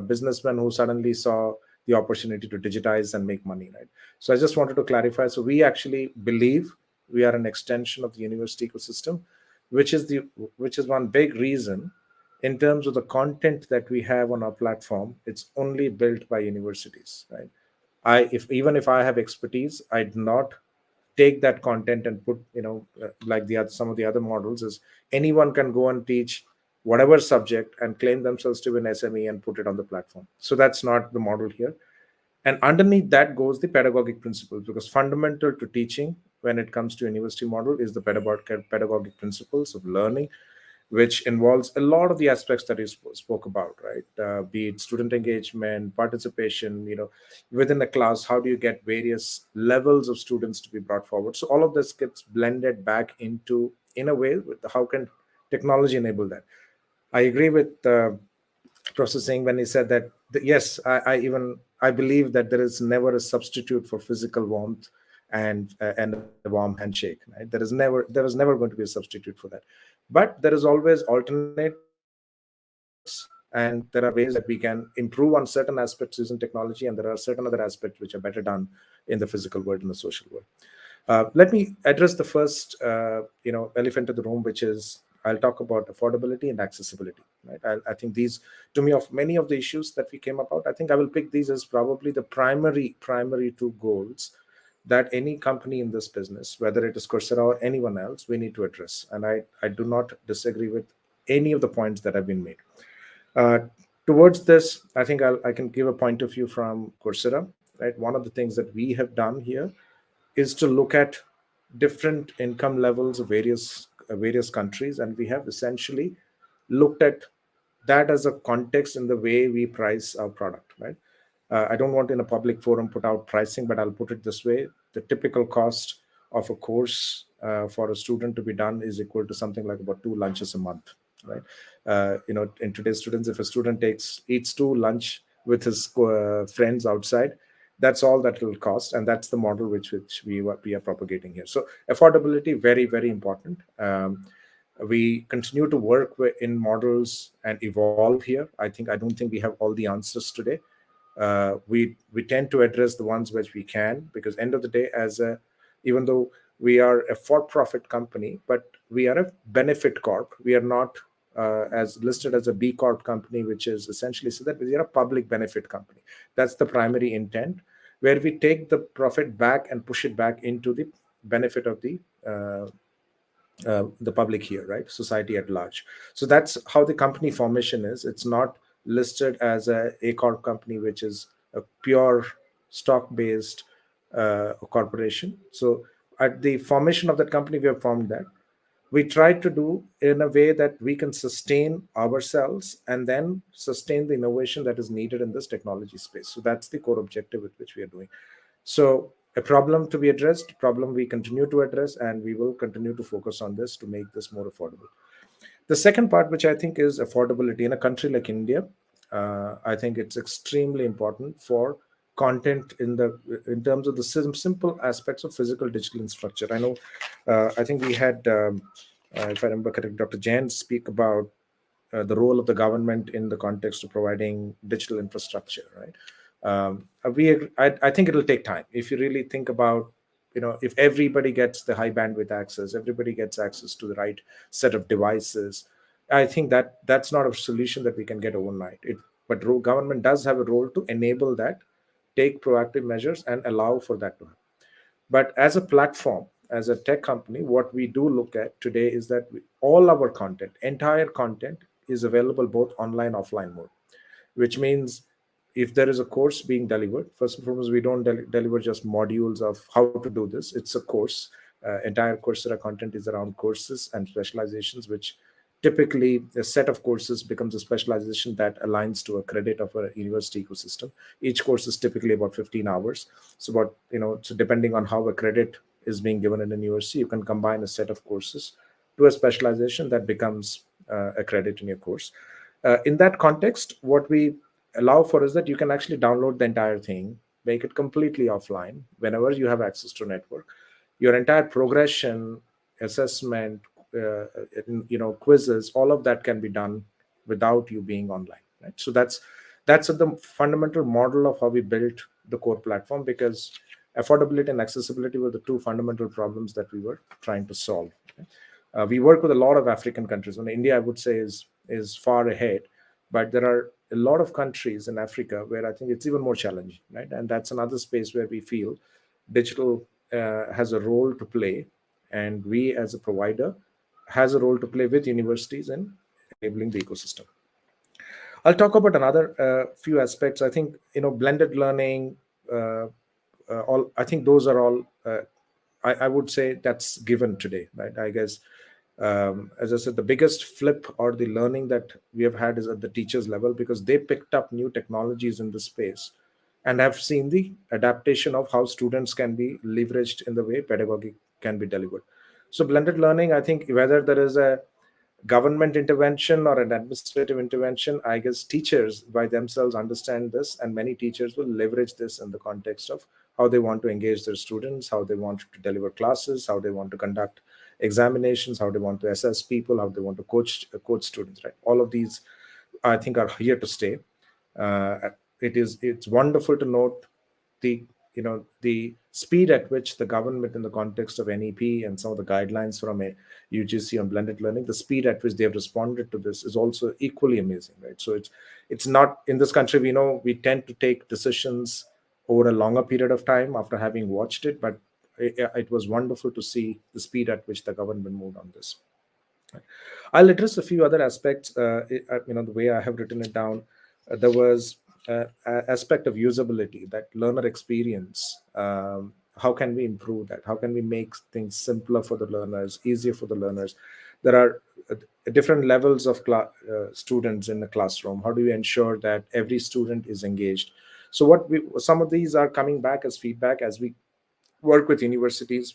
businessmen who suddenly saw the opportunity to digitize and make money, right? So I just wanted to clarify. So we actually believe we are an extension of the university ecosystem, which is one big reason in terms of the content that we have on our platform. It's only built by universities, right? Even if I have expertise, I'd not take that content and put, like some of the other models is anyone can go and teach whatever subject and claim themselves to be an SME and put it on the platform. So that's not the model here. And underneath that goes the pedagogic principles, because fundamental to teaching when it comes to university model is the pedagogic principles of learning, which involves a lot of the aspects that you spoke about, right? Be it student engagement, participation, within the class, how do you get various levels of students to be brought forward? So all of this gets blended back into, in a way, with how can technology enable that? I agree with Professor Singh when he said that, yes, I believe that there is never a substitute for physical warmth and a warm handshake, right? There is never going to be a substitute for that. But there is always alternates, and there are ways that we can improve on certain aspects using technology, and there are certain other aspects which are better done in the physical world, in the social world. Let me address the first, elephant in the room, which is I'll talk about affordability and accessibility. Right? I think these, to me, of many of the issues that we came about, I think I will pick these as probably the primary two goals that any company in this business, whether it is Coursera or anyone else, we need to address. And I do not disagree with any of the points that have been made. Towards this, I think I can give a point of view from Coursera. Right, one of the things that we have done here is to look at different income levels of various countries, and we have essentially looked at that as a context in the way we price our product. Right. I don't want in a public forum put out pricing, but I'll put it this way. The typical cost of a course for a student to be done is equal to something like about 2 lunches a month, right? In today's students, if a student eats 2 lunch with his friends outside, that's all that will cost. And that's the model which we are propagating here. So affordability, very, very important. We continue to work in models and evolve here. I don't think we have all the answers today. We tend to address the ones which we can, because end of the day, even though we are a for-profit company, but we are a benefit corp. We are not as listed as a B Corp company, which is essentially so that we are a public benefit company. That's the primary intent, where we take the profit back and push it back into the benefit of the public here, right? Society at large. So that's how the company formation is. It's not listed as a Corp company, which is a pure stock-based corporation. So at the formation of that company, we have formed that. We try to do in a way that we can sustain ourselves and then sustain the innovation that is needed in this technology space. So that's the core objective with which we are doing. So a problem to be addressed, problem we continue to address, and we will continue to focus on this to make this more affordable. The second part, which I think is affordability in a country like India, I think it's extremely important for content in terms of the simple aspects of physical digital infrastructure. I know, I think we had, if I remember correctly, Dr. Jain speak about the role of the government in the context of providing digital infrastructure, right? I think it'll take time. If you really think about, if everybody gets the high bandwidth access, everybody gets access to the right set of devices, I think that's not a solution that we can get overnight. But government does have a role to enable that, take proactive measures, and allow for that to happen. But as a platform, as a tech company, what we do look at today is that all our content, entire content, is available both online, offline mode, which means if there is a course being delivered, first and foremost, we don't deliver just modules of how to do this. It's a course. Entire Coursera content is around courses and specializations, which typically a set of courses becomes a specialization that aligns to a credit of a university ecosystem. Each course is typically about 15 hours. So so depending on how a credit is being given in a university, you can combine a set of courses to a specialization that becomes a credit in your course. In that context, what we allow for is that you can actually download the entire thing, make it completely offline whenever you have access to network. Your entire progression, assessment, quizzes, all of that can be done without you being online, right? So that's the fundamental model of how we built the core platform, because affordability and accessibility were the two fundamental problems that we were trying to solve. We work with a lot of African countries. And India, I would say, is far ahead, but there are a lot of countries in Africa where I think it's even more challenging, right? And that's another space where we feel digital has a role to play, and we as a provider has a role to play with universities in enabling the ecosystem. I'll talk about another few aspects. I think, blended learning, I think those are all, I would say that's given today, right? I guess, as I said, the biggest flip or the learning that we have had is at the teachers level, because they picked up new technologies in the space and have seen the adaptation of how students can be leveraged in the way pedagogy can be delivered. So blended learning, I think whether there is a government intervention or an administrative intervention, I guess teachers by themselves understand this, and many teachers will leverage this in the context of how they want to engage their students, how they want to deliver classes, how they want to conduct examinations, how they want to assess people, how they want to coach students, right? All of these, I think, are here to stay. It's wonderful to note the speed at which the government, in the context of NEP and some of the guidelines from a UGC on blended learning, the speed at which they have responded to this is also equally amazing, right? So it's not, in this country, we tend to take decisions over a longer period of time after having watched it, but it was wonderful to see the speed at which the government moved on this. I'll address a few other aspects. The way I have written it down, there was aspect of usability, that learner experience. How can we improve that? How can we make things simpler for the learners, easier for the learners? There are different levels of students in the classroom. How do you ensure that every student is engaged? So some of these are coming back as feedback as we work with universities.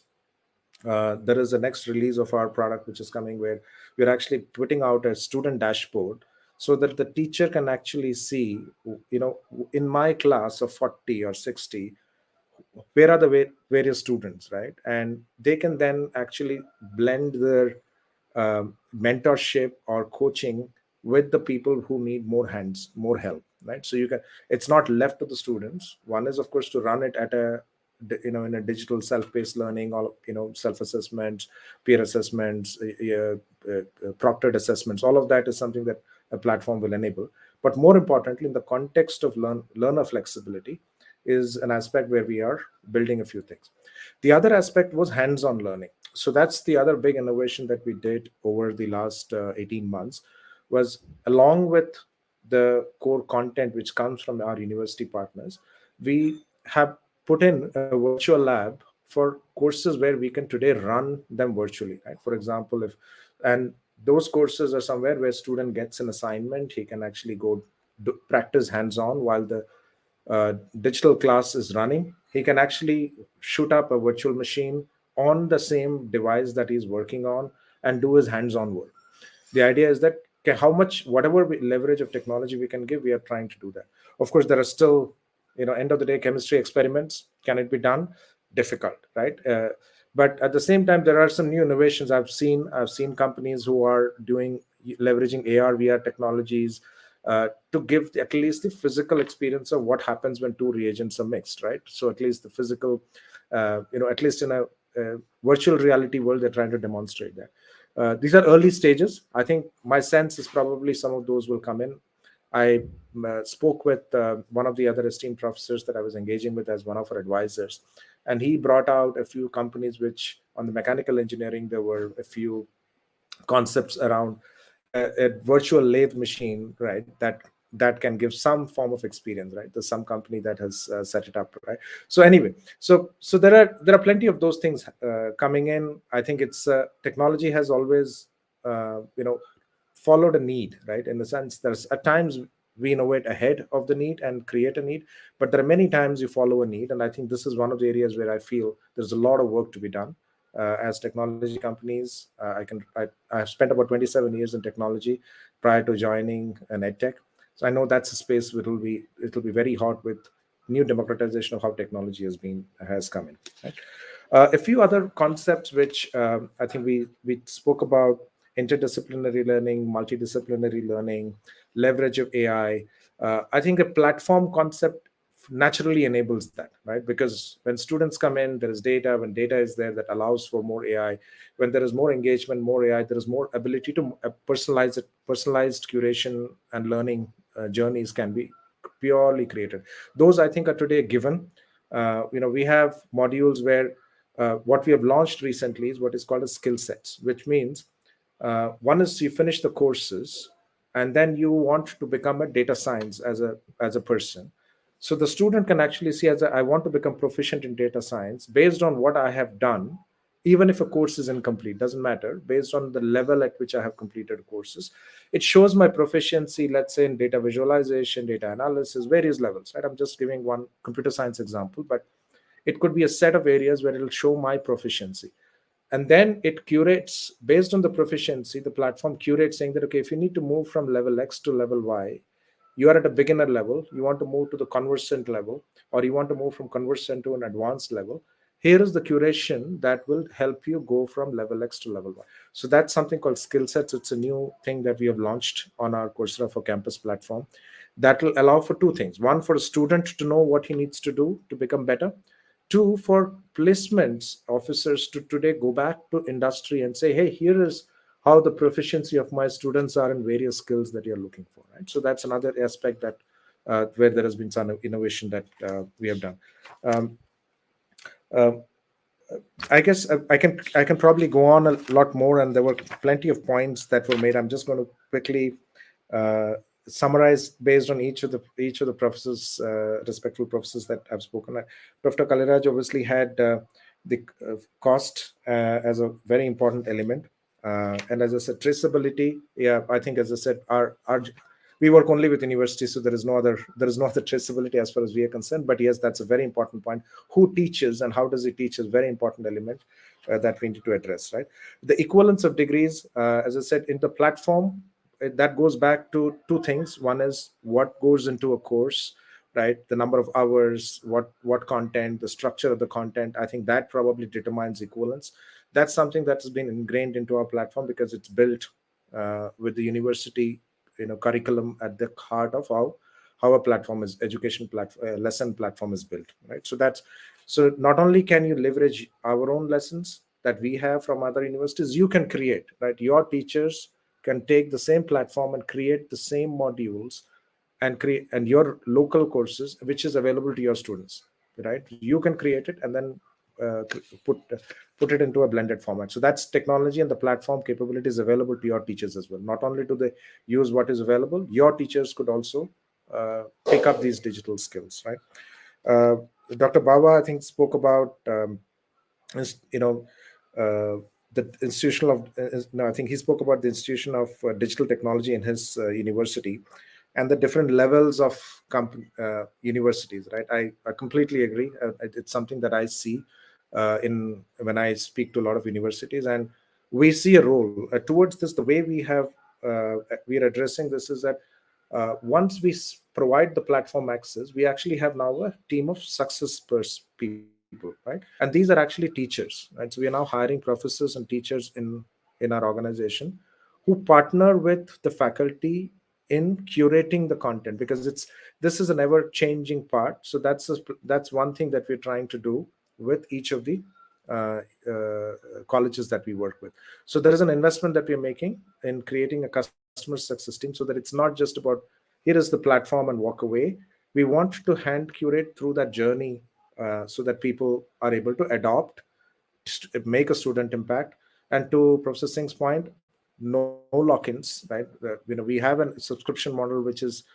There is a next release of our product which is coming, where we're actually putting out a student dashboard so that the teacher can actually see, in my class of 40 or 60, where are the various students, right? And they can then actually blend their mentorship or coaching with the people who need more hands, more help, right? So it's not left to the students. One is, of course, to run it at in a digital self-paced learning, or self-assessments, peer assessments, proctored assessments. All of that is something that a platform will enable. But more importantly, in the context of learner flexibility, is an aspect where we are building a few things. The other aspect was hands-on learning. So that's the other big innovation that we did over the last 18 months, was along with the core content which comes from our university partners, we have put in a virtual lab for courses where we can today run them virtually, right? For example, and those courses are somewhere where student gets an assignment, he can actually go practice hands-on while the digital class is running. He can actually shoot up a virtual machine on the same device that he's working on and do his hands-on work. The idea is that whatever leverage of technology we can give, we are trying to do that. Of course, there are still end of the day, chemistry experiments, can it be done? Difficult, right? But at the same time, there are some new innovations I've seen companies who are leveraging AR VR technologies to give at least the physical experience of what happens when two reagents are mixed, right? So at least the physical, at least in a virtual reality world, they're trying to demonstrate that. These are early stages. I think my sense is probably some of those will come in. I spoke with one of the other esteemed professors that I was engaging with as one of our advisors, and he brought out a few companies which, on the mechanical engineering, there were a few concepts around a virtual lathe machine, right? That can give some form of experience, right? There's some company that has set it up, right? So anyway, so there are plenty of those things coming in. I think it's technology has always followed a need, right? In the sense, there's at times we innovate ahead of the need and create a need, but there are many times you follow a need, and I think this is one of the areas where I feel there's a lot of work to be done. As technology companies, I have spent about 27 years in technology prior to joining an edtech, so I know that's a space where it'll be very hot with new democratization of how technology has come in. Right? A few other concepts which I think we spoke about: interdisciplinary learning, multidisciplinary learning, leverage of AI. I think a platform concept naturally enables that, right? Because when students come in, there is data. When data is there, that allows for more AI. When there is more engagement, more AI, there is more ability to personalize it. Personalized curation and learning journeys can be purely created. Those, I think, are today given. We have modules where what we have launched recently is what is called as skill sets, which means one is you finish the courses and then you want to become a data science as a person. So the student can actually see I want to become proficient in data science based on what I have done, even if a course is incomplete, doesn't matter, based on the level at which I have completed courses. It shows my proficiency, let's say, in data visualization, data analysis, various levels, right? I'm just giving one computer science example, but it could be a set of areas where it'll show my proficiency. And then it curates based on the proficiency. The platform curates saying that, okay, if you need to move from level X to level Y, you are at a beginner level, you want to move to the conversant level, or you want to move from conversant to an advanced level, here is the curation that will help you go from level X to level Y. So that's something called skill sets. It's a new thing that we have launched on our Coursera for Campus platform that will allow for two things. One, for a student to know what he needs to do to become better. Two, for placements officers to today go back to industry and say, hey, here is how the proficiency of my students are in various skills that you're looking for, right? So that's another aspect that where there has been some innovation that we have done. I guess I can probably go on a lot more, and there were plenty of points that were made. I'm just going to quickly summarize based on each of the professors, respectful professors that I've spoken. Dr. Kaliraj obviously had the cost as a very important element. And as I said, traceability. Yeah, I think, as I said, we work only with universities, so there is no other traceability as far as we are concerned. But yes, that's a very important point. Who teaches and how does he teach is a very important element that we need to address, right? The equivalence of degrees, as I said, in the platform, that goes back to two things. One is what goes into a course, right? The number of hours, what content, the structure of the content. I think that probably determines equivalence. That's something that has been ingrained into our platform because it's built with the university, curriculum at the heart of how a platform is lesson platform is built, right? So not only can you leverage our own lessons that we have from other universities, you can create, right? Your teachers can take the same platform and create the same modules and your local courses, which is available to your students, right? You can create it and then put it into a blended format. So that's technology, and the platform capability is available to your teachers as well. Not only do they use what is available, your teachers could also pick up these digital skills, right? Dr. Baba, I think, spoke about the institutional I think he spoke about the institution of digital technology in his university and the different levels of universities, right? I completely agree. It's something that I see when I speak to a lot of universities, and we see a role towards this. The way we are addressing this is that once we provide the platform access, we actually have now a team of success people, right? And these are actually teachers, right? So we are now hiring professors and teachers in our organization who partner with the faculty in curating the content, because this is an ever changing part. So that's one thing that we're trying to do with each of the colleges that we work with. So there is an investment that we're making in creating a customer success team, so that it's not just about here is the platform and walk away. We want to hand curate through that journey, so that people are able to adopt, make a student impact. And to Professor Singh's point, no lock-ins, right? We have a subscription model which is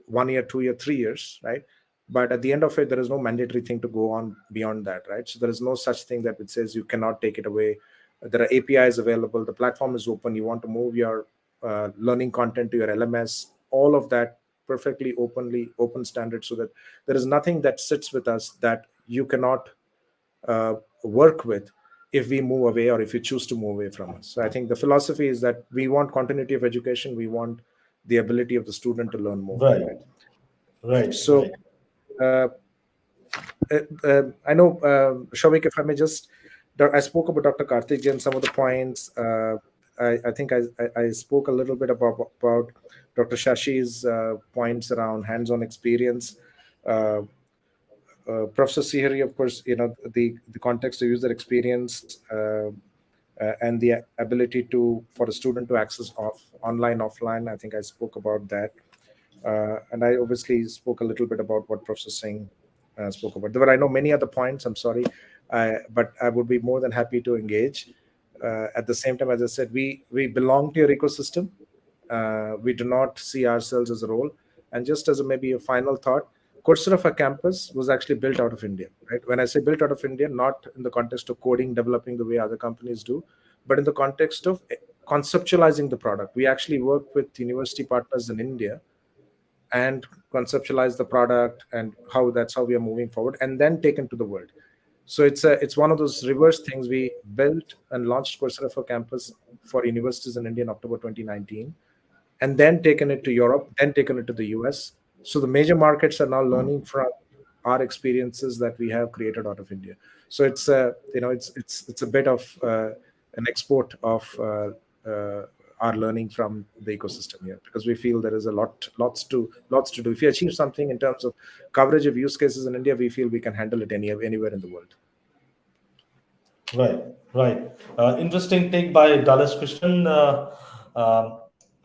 1 year, 2 year, 3 years, right? But at the end of it, there is no mandatory thing to go on beyond that, right? So there is no such thing that it says you cannot take it away. There are APIs available. The platform is open. You want to move your learning content to your LMS, all of that perfectly open standard, so that there is nothing that sits with us that you cannot work with if we move away or if you choose to move away from us. So I think the philosophy is that we want continuity of education. We want the ability of the student to learn more. Right. So I know, Souvik, if I may just, I spoke about Dr. Karthik and some of the points. I think I spoke a little bit about Dr. Shashi's points around hands-on experience. Professor Sihari, of course, the context of user experience and the ability for a student to access online, offline. I think I spoke about that. And I obviously spoke a little bit about what Professor Singh spoke about. There were, I know, many other points. I'm sorry, but I would be more than happy to engage. At the same time, as I said, we belong to your ecosystem. We do not see ourselves as a role. And just as maybe a final thought, Coursera for Campus was actually built out of India, right? When I say built out of India, not in the context of coding, developing the way other companies do, but in the context of conceptualizing the product. We actually work with university partners in India and conceptualize the product and that's how we are moving forward, and then taken to the world. So it's one of those reverse things. We built and launched Coursera for Campus for universities in India in October 2019, and then taken it to Europe, then taken it to the US. So the major markets are now learning from our experiences that we have created out of India. So it's a bit of an export of our learning from the ecosystem here, because we feel there is lots to do. If you achieve something in terms of coverage of use cases in India, we feel we can handle it anywhere in the world. Right. Interesting take by Dallas Krishnan.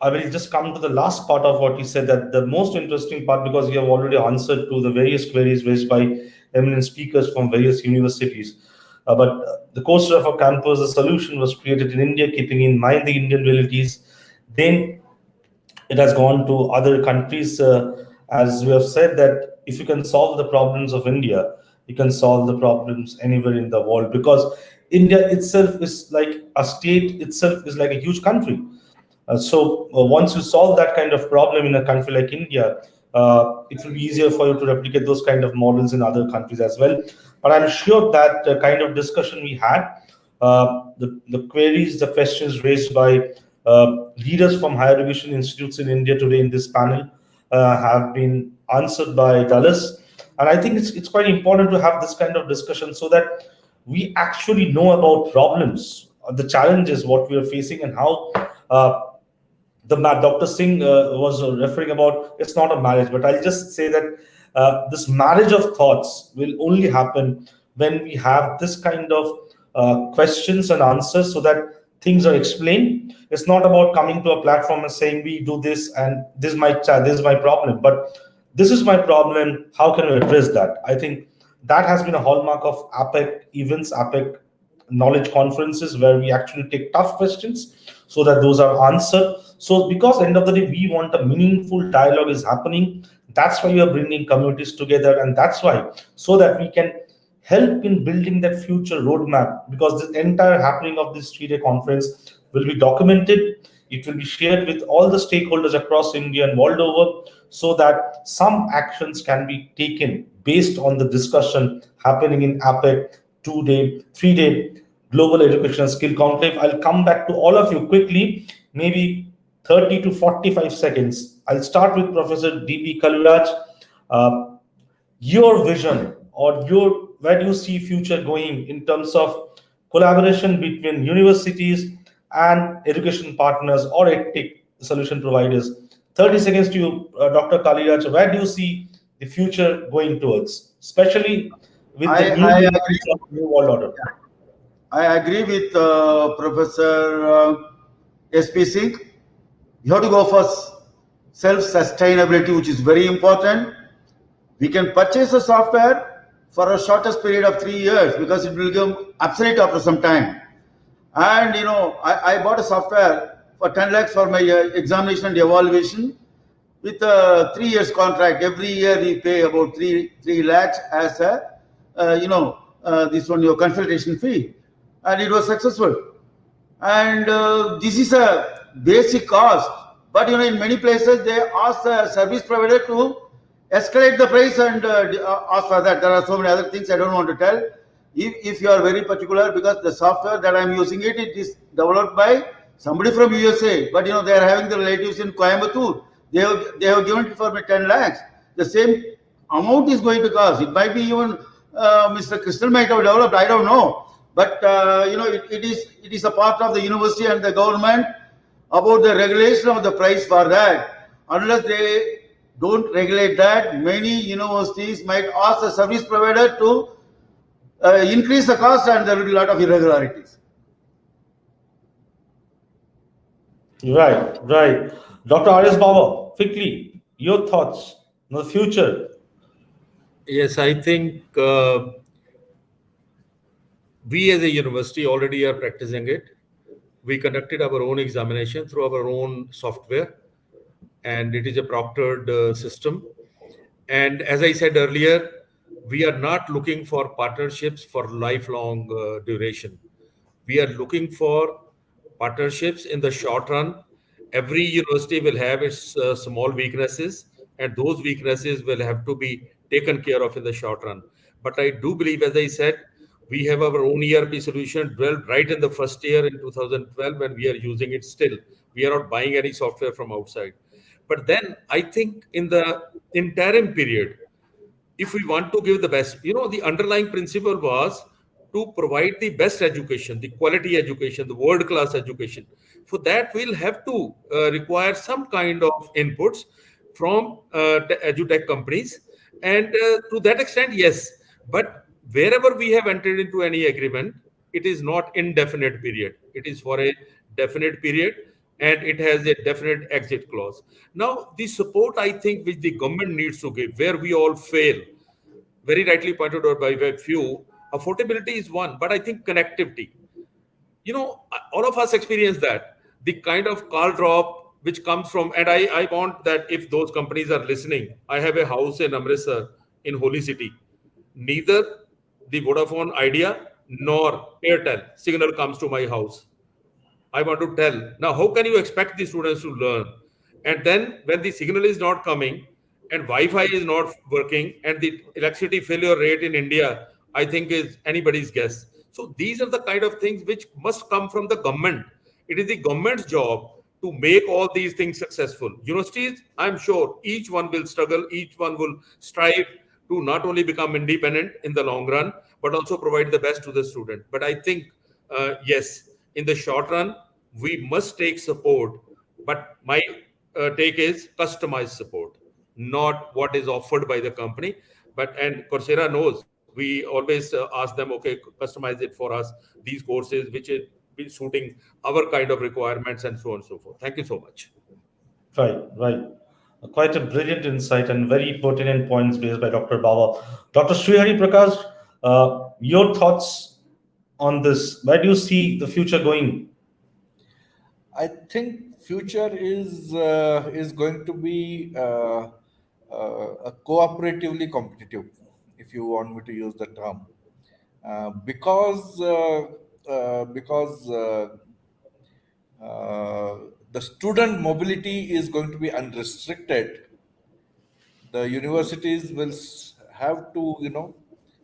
I will just come to the last part of what you said, that the most interesting part, because you have already answered to the various queries raised by eminent speakers from various universities. But the Coursera for Campus, the solution was created in India, keeping in mind the Indian realities. Then it has gone to other countries. As we have said, that if you can solve the problems of India, you can solve the problems anywhere in the world, because India itself is like a state, itself is like a huge country. So once you solve that kind of problem in a country like India, it will be easier for you to replicate those kind of models in other countries as well. But I'm sure that the kind of discussion we had, the queries, the questions raised by leaders from higher education institutes in India today in this panel have been answered by Dallas. And I think it's quite important to have this kind of discussion, so that we actually know about problems, the challenges, what we are facing, and how Dr. Singh was referring about. It's not a marriage, but I'll just say that this marriage of thoughts will only happen when we have this kind of questions and answers, so that things are explained. It's not about coming to a platform and saying we do this and this is my problem, but this is my problem. How can we address that? I think that has been a hallmark of APEC events, APEC knowledge conferences, where we actually take tough questions so that those are answered. So because at the end of the day, we want a meaningful dialogue is happening. That's why we are bringing communities together, and that's why, so that we can help in building that future roadmap, because the entire happening of this 3-day conference will be documented. It will be shared with all the stakeholders across India and world over, so that some actions can be taken based on the discussion happening in APEC 2-day, 3-day Global Education Skill Conclave. I'll come back to all of you quickly, maybe 30 to 45 seconds. I'll start with Professor D.P. Kaliraj. Your vision or where do you see future going in terms of collaboration between universities and education partners or edtech solution providers? 30 seconds to you, Dr. Kaliraj. Where do you see the future going towards, especially with the new I developments agree. of new world order? I agree with Professor S.P. Singh. You have to go for self-sustainability, which is very important. We can purchase a software for a shortest period of 3 years because it will become obsolete after some time. And I bought a software for 10 lakhs for my examination and evaluation with a 3 years contract. Every year we pay about 3 lakhs as a this one, your consultation fee, and it was successful. And this is a basic cost, but in many places they ask the service provider to escalate the price and ask for that. There are so many other things I don't want to tell. If you are very particular, because the software that I'm using it is developed by somebody from USA, but they are having the relatives in Coimbatore. They have given it for me 10 lakhs. The same amount is going to cost. It might be even Mr. Crystal might have developed. I don't know. But it is a part of the university and the government about the regulation of the price for that. Unless they don't regulate that, many universities might ask the service provider to increase the cost, and there will be a lot of irregularities. Right, right. Dr. R.S. Baba, quickly, your thoughts on the future. Yes, I think we as a university already are practicing it. We conducted our own examination through our own software, and it is a proctored system. And as I said earlier, we are not looking for partnerships for lifelong duration. We are looking for partnerships in the short run. Every university will have its small weaknesses, and those weaknesses will have to be taken care of in the short run. But I do believe, as I said, we have our own ERP solution developed right in the first year in 2012, and we are using it still. We are not buying any software from outside. But then I think in the interim period, if we want to give the best, the underlying principle was to provide the best education, the quality education, the world-class education. For that, we'll have to require some kind of inputs from edutech companies. And to that extent, yes. But wherever we have entered into any agreement, it is not indefinite period. It is for a definite period, and it has a definite exit clause. Now, the support, I think, which the government needs to give, where we all fail, very rightly pointed out by a few, affordability is one, but I think connectivity. All of us experience that. The kind of call drop which comes from, and I want that if those companies are listening, I have a house in Amritsar, in Holy City. Neither the Vodafone Idea nor Airtel signal comes to my house. I want to tell. Now, how can you expect the students to learn? And then when the signal is not coming and Wi-Fi is not working and the electricity failure rate in India, I think is anybody's guess. So these are the kind of things which must come from the government. It is the government's job to make all these things successful. Universities, I'm sure each one will struggle, each one will strive to not only become independent in the long run, but also provide the best to the student. But I think, yes, in the short run, we must take support. But my take is customized support, not what is offered by the company. And Coursera knows, we always ask them, okay, customize it for us, these courses, which is suiting our kind of requirements and so on and so forth. Thank you so much. Right, right. Quite a brilliant insight and very pertinent points raised by Dr. Baba. Dr. Srihari Prakash, your thoughts on this? Where do you see the future going? I think future is going to be cooperatively competitive, if you want me to use the term, because the student mobility is going to be unrestricted. The universities will have to,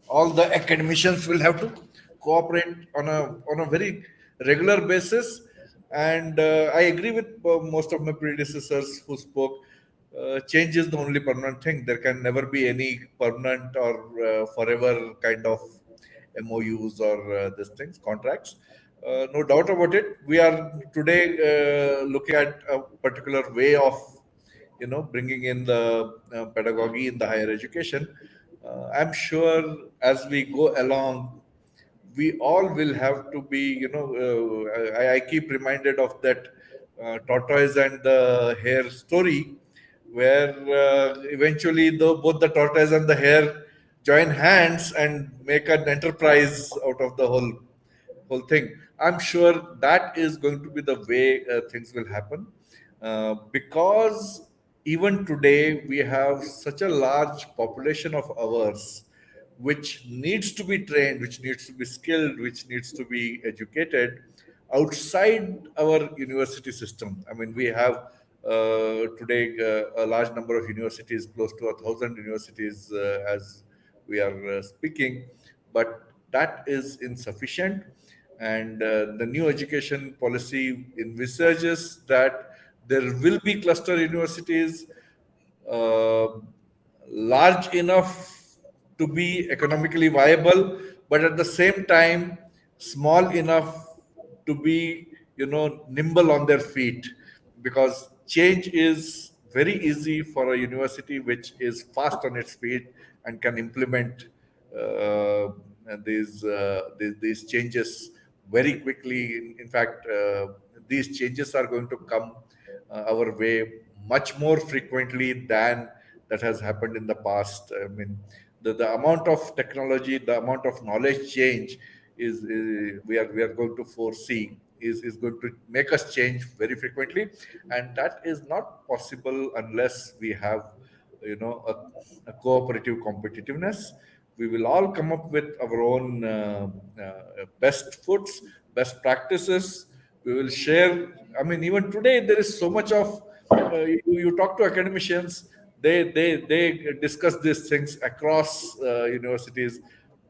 all the academicians will have to cooperate on a very regular basis. And I agree with most of my predecessors who spoke. change is the only permanent thing. There can never be any permanent or forever kind of MOUs or these things, contracts. No doubt about it. We are today looking at a particular way of, bringing in the pedagogy in the higher education. I'm sure as we go along, we all will have to be, I keep reminded of that tortoise and the hare story, where eventually both the tortoise and the hare join hands and make an enterprise out of the whole thing. I'm sure that is going to be the way things will happen, because even today we have such a large population of ours which needs to be trained, which needs to be skilled, which needs to be educated outside our university system. I mean, we have today a large number of universities, close to 1,000 universities as we are speaking, but that is insufficient. And the new education policy envisages that there will be cluster universities uh, large enough to be economically viable, but at the same time small enough to be, nimble on their feet, because change is very easy for a university which is fast on its feet and can implement uh, these changes very quickly. In fact, these changes are going to come our way much more frequently than that has happened in the past. I mean, the amount of technology, the amount of knowledge change is we are going to foresee is going to make us change very frequently, and that is not possible unless we have, a cooperative competitiveness. We will all come up with our own best foods, best practices. We will share. I mean, even today there is so much of you talk to academicians, they discuss these things across universities,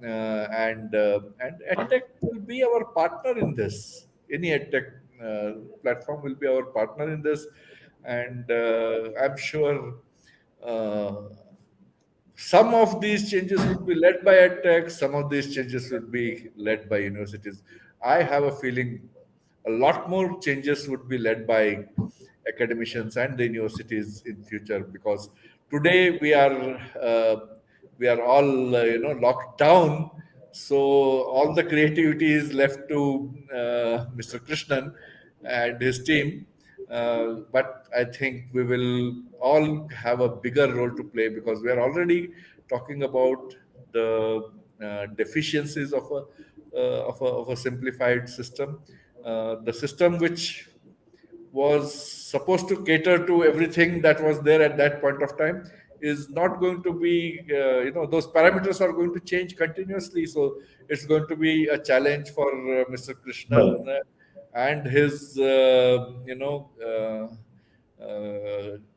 and edtech will be our partner in this. Any edtech platform will be our partner in this, and I'm sure uh, some of these changes would be led by edtech, some of these changes would be led by universities. I have a feeling a lot more changes would be led by academicians and the universities in future, because today we are all locked down, so all the creativity is left to Mr. Krishnan and his team. But I think we will all have a bigger role to play, because we are already talking about the deficiencies of a simplified system. The system which was supposed to cater to everything that was there at that point of time is not going to be, those parameters are going to change continuously. So it's going to be a challenge for Mr. Right. Krishnan and his,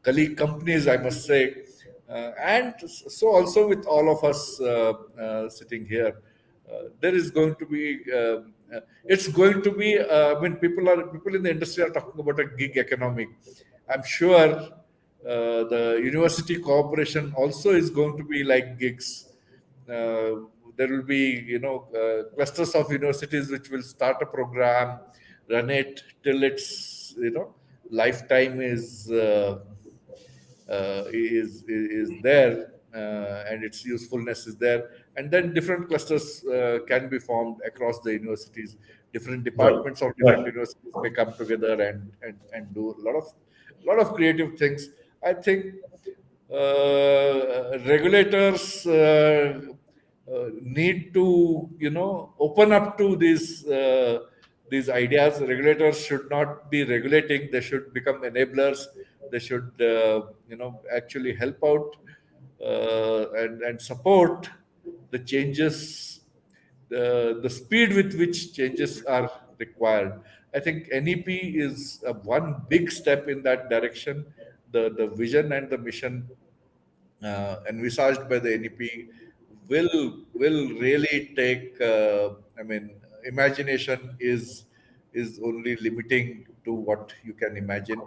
colleague companies, I must say. And so also with all of us sitting here, there is going to be it's going to be when people in the industry are talking about a gig economy. I'm sure the university cooperation also is going to be like gigs. There will be, clusters of universities which will start a program, run it till its, lifetime is there, and its usefulness is there, and then different clusters can be formed across the universities. Different Right. departments of different Right. universities may come together and do a lot of creative things. I think regulators need to, open up to these ideas. Regulators should not be regulating; they should become enablers. They should, actually help out and support the changes, the speed with which changes are required. I think NEP is one big step in that direction. The vision and the mission envisaged by the NEP will really take. I mean, imagination is only limiting to what you can imagine.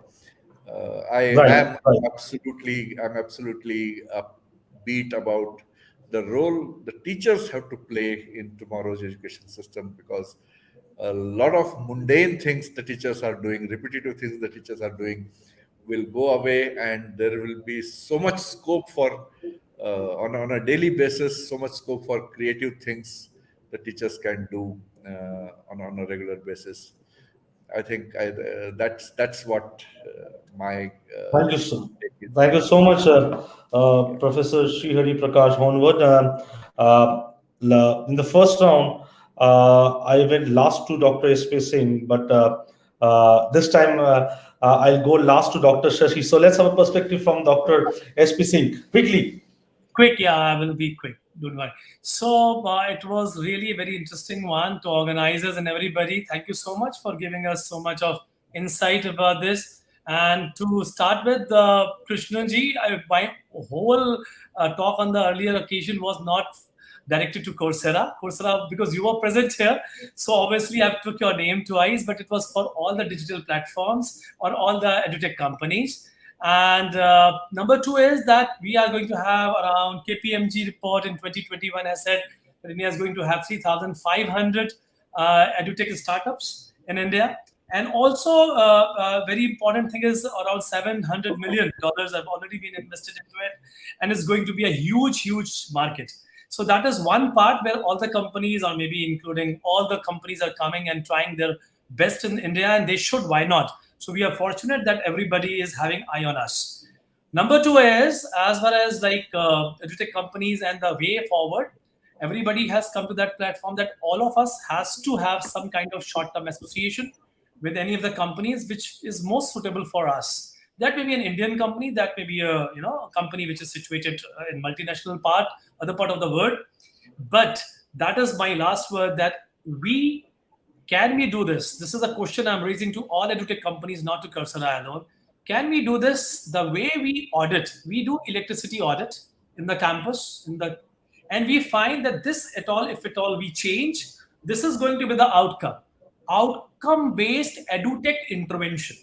I Right, am right. absolutely, upbeat about the role the teachers have to play in tomorrow's education system, because a lot of mundane things the teachers are doing, repetitive things the teachers are doing, will go away, and there will be so much scope for on a daily basis, so much scope for creative things the teachers can do on a regular basis. I think that's what my Thank you, sir. take is. Thank you so much, Professor Srihari Prakash Honwat. In the first round, I went last to Dr. S.P. Singh, but this time I'll go last to Dr. Shashi. So let's have a perspective from Dr. S.P. Singh. Quickly. Quick, yeah, I will be quick. Don't worry. So it was really a very interesting one to organizers and everybody. Thank you so much for giving us so much of insight about this. And to start with, Krishnaji, my whole talk on the earlier occasion was not directed to Coursera. Coursera, because you were present here. So obviously I took your name twice, but it was for all the digital platforms or all the edutech companies. And number two is that we are going to have around KPMG report in 2021 has said that India is going to have 3,500 edutech startups in India. And also, very important thing is around $700 million have already been invested into it. And it's going to be a huge, huge market. So that is one part where all the companies, or maybe including all the companies, are coming and trying their best in India, and they should. Why not? So we are fortunate that everybody is having eye on us. Number two is, as far as like edutech companies and the way forward, everybody has come to that platform that all of us has to have some kind of short-term association with any of the companies which is most suitable for us. That may be an Indian company, that may be a a company which is situated in multinational part, other part of the world. But that is my last word, that can we do this? This is a question I'm raising to all edutech companies, not to Coursera alone. Can we do this the way we audit? We do electricity audit in the campus, and we find that this at all, if at all we change, this is going to be the outcome. Outcome-based edutech intervention.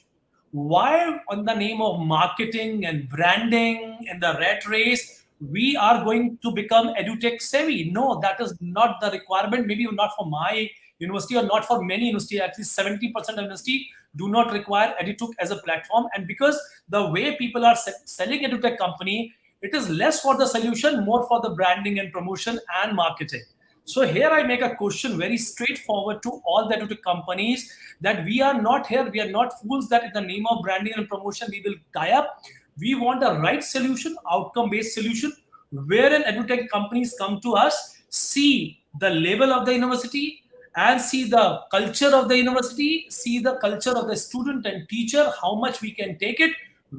Why on the name of marketing and branding and the rat race, we are going to become edutech savvy? No, that is not the requirement. Maybe not for my university or not for many universities. At least 70% of university do not require edutech as a platform. And because the way people are selling edutech company, it is less for the solution, more for the branding and promotion and marketing. So here I make a question very straightforward to all the edutech companies, that we are not here, we are not fools that in the name of branding and promotion we will tie up. We want a right solution, outcome-based solution, wherein edutech companies come to us, see the level of the university, and see the culture of the university, see the culture of the student and teacher, how much we can take it,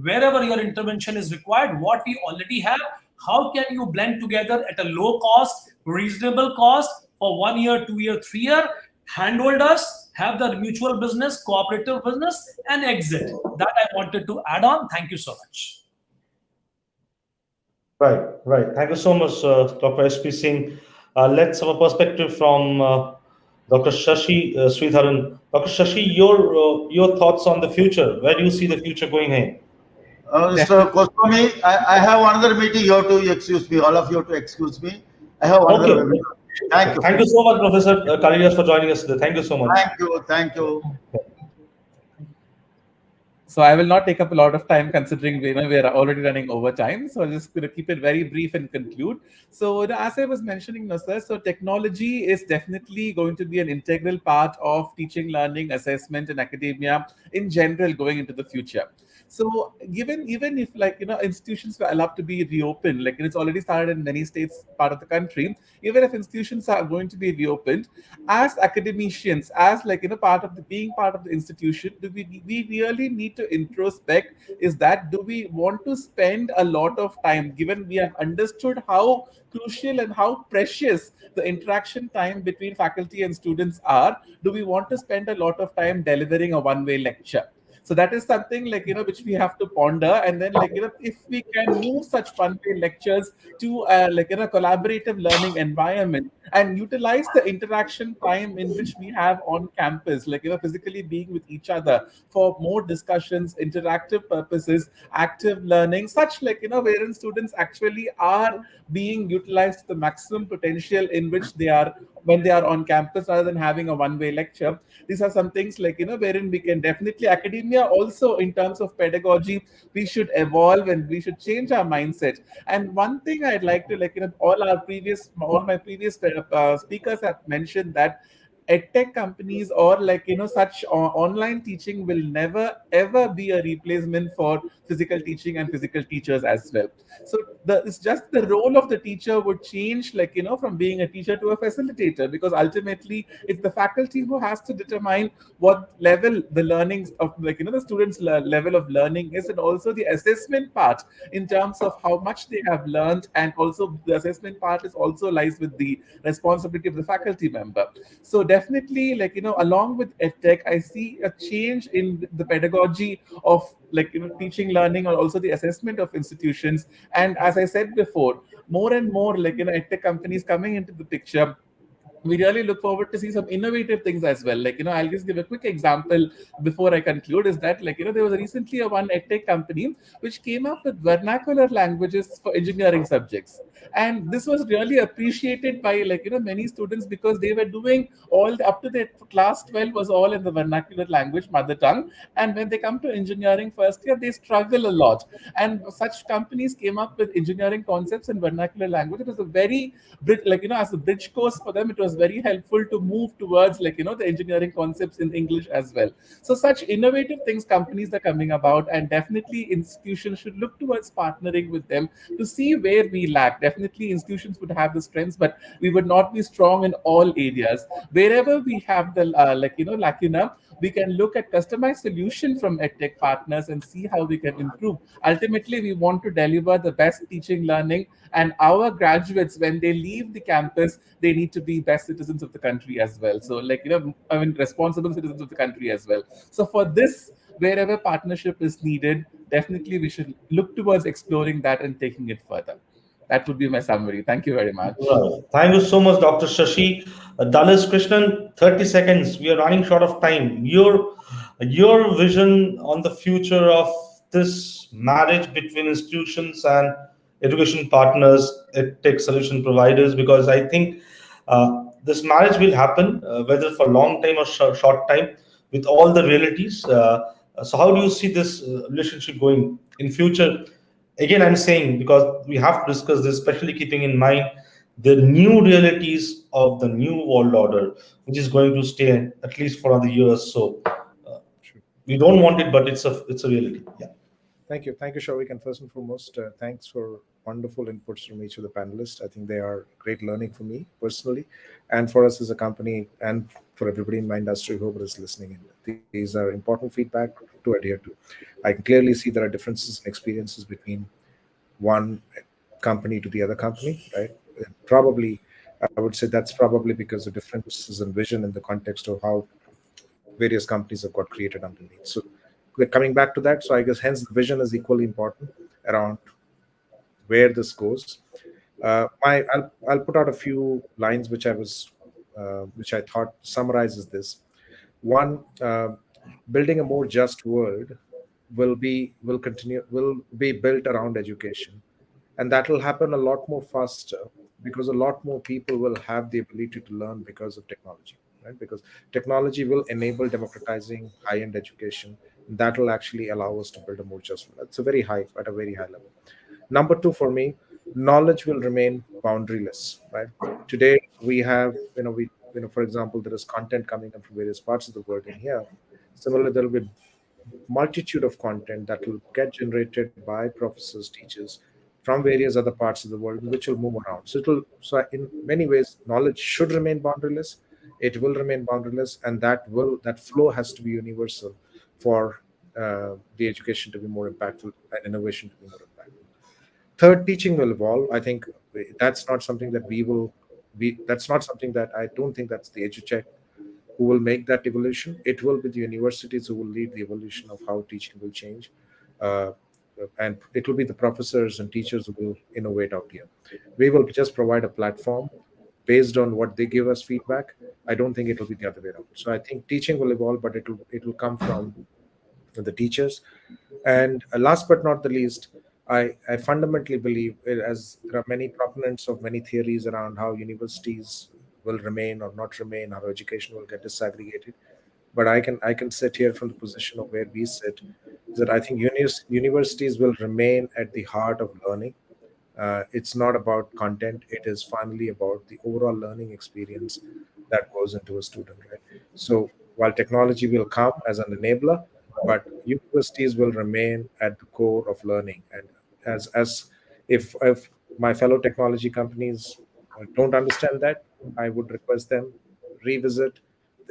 wherever your intervention is required, what we already have, how can you blend together at a low cost, reasonable cost for 1 year, 2 year, 3 year, handhold us, have the mutual business, cooperative business, and exit. That I wanted to add on. Thank you so much. Right, right. Thank you so much, Dr. S.P. Singh. Let's have a perspective from Dr. Shashi Sridharan. Dr. Shashi, your thoughts on the future. Where do you see the future going ahead? Mr. Goswami, I have another meeting. You have to excuse me. All of you have to excuse me. I have another meeting. Thank you. Thank you so much, Professor Kalidas, for joining us today. Thank you so much. Thank you. Thank you. So I will not take up a lot of time, considering we are already running over time. So I'll just keep it very brief and conclude. So as I was mentioning, sir, so technology is definitely going to be an integral part of teaching, learning, assessment, and academia in general going into the future. So even if institutions were allowed to be reopened, like it's already started in many states, part of the country, even if institutions are going to be reopened, as academicians, as part of the institution, we really need to introspect, is that do we want to spend a lot of time, given we have understood how crucial and how precious the interaction time between faculty and students are, do we want to spend a lot of time delivering a one-way lecture? So that is something like, which we have to ponder. And then like, if we can move such one-way lectures to like, collaborative learning environment and utilize the interaction time in which we have on campus, like, physically being with each other for more discussions, interactive purposes, active learning, such like, wherein students actually are being utilized to the maximum potential in which they are when they are on campus, rather than having a one-way lecture. These are some things like, wherein we can definitely, academia also in terms of pedagogy, we should evolve and we should change our mindset. And one thing I'd like to, like, all my previous speakers have mentioned that edtech companies or like, such online teaching will never ever be a replacement for physical teaching and physical teachers as well. So it's just the role of the teacher would change, like, from being a teacher to a facilitator, because ultimately it's the faculty who has to determine what level the learnings of, like, the students level of learning is, and also the assessment part in terms of how much they have learned. And also the assessment part is also lies with the responsibility of the faculty member. So definitely, like, along with edtech, I see a change in the pedagogy of, like, teaching, learning, or also the assessment of institutions. And as I said before, more and more, like, edtech companies coming into the picture, we really look forward to see some innovative things as well. Like, I'll just give a quick example before I conclude, is that, like, there was recently a one edtech company which came up with vernacular languages for engineering subjects. And this was really appreciated by, like, many students, because they were doing up to their class 12 was all in the vernacular language, mother tongue. And when they come to engineering first year, they struggle a lot. And such companies came up with engineering concepts in vernacular language. It was a very, like, as a bridge course for them, it was very helpful to move towards, like, the engineering concepts in English as well. So such innovative things companies are coming about, and definitely institutions should look towards partnering with them to see where we lack. Definitely institutions would have the strengths, but we would not be strong in all areas. Wherever we have the lacuna, we can look at customized solution from edtech partners and see how we can improve. Ultimately, we want to deliver the best teaching, learning, and our graduates, when they leave the campus, they need to be best citizens of the country as well. So, like, responsible citizens of the country as well. So for this, wherever partnership is needed, definitely we should look towards exploring that and taking it further. That would be my summary. Thank you very much. Right. Thank you so much, Dr. Shashi. Dallas Krishnan, 30 seconds. We are running short of time. Your vision on the future of this marriage between institutions and education partners, tech solution providers, because I think this marriage will happen, whether for long time or short time, with all the realities. So how do you see this relationship going in future? Again, I'm saying, because we have to discuss this, especially keeping in mind the new realities of the new world order, which is going to stay at least for another year or so. We don't want it, but it's a reality. Yeah. Thank you, Shavik. And first and foremost, thanks for wonderful inputs from each of the panelists. I think they are great learning for me personally, and for us as a company, and for everybody in my industry who is listening in. These are important feedback to adhere to. I can clearly see there are differences in experiences between one company to the other company, right? Probably, I would say that's probably because of differences in vision in the context of how various companies have got created underneath. So we're coming back to that. So I guess hence the vision is equally important around where this goes. I'll put out a few lines which I thought summarizes this. One, building a more just world will be built around education, and that will happen a lot more faster because a lot more people will have the ability to learn because of technology, right? Because technology will enable democratizing high-end education. That will actually allow us to build a more just world. It's at a very high level. Number two, for me, knowledge will remain boundaryless, right? Today we have, for example, there is content coming in from various parts of the world in here. Similarly, there will be multitude of content that will get generated by professors, teachers from various other parts of the world, which will move around. So in many ways, knowledge should remain boundaryless. It will remain boundaryless, and that flow has to be universal for the education to be more impactful and innovation to be more impactful. Third, teaching will evolve. I think that's not something that that's not something that I don't think that's the EduTech who will make that evolution. It will be the universities who will lead the evolution of how teaching will change. And it will be the professors and teachers who will innovate out here. We will just provide a platform based on what they give us feedback. I don't think it will be the other way around. So I think teaching will evolve, but it will come from the teachers. And last but not the least, I fundamentally believe, as there are many proponents of many theories around how universities will remain or not remain, how education will get disaggregated. But I can sit here from the position of where we sit, is that I think universities will remain at the heart of learning. It's not about content. It is finally about the overall learning experience that goes into a student, right? So while technology will come as an enabler, but universities will remain at the core of learning. And as if my fellow technology companies don't understand that, I would request them revisit.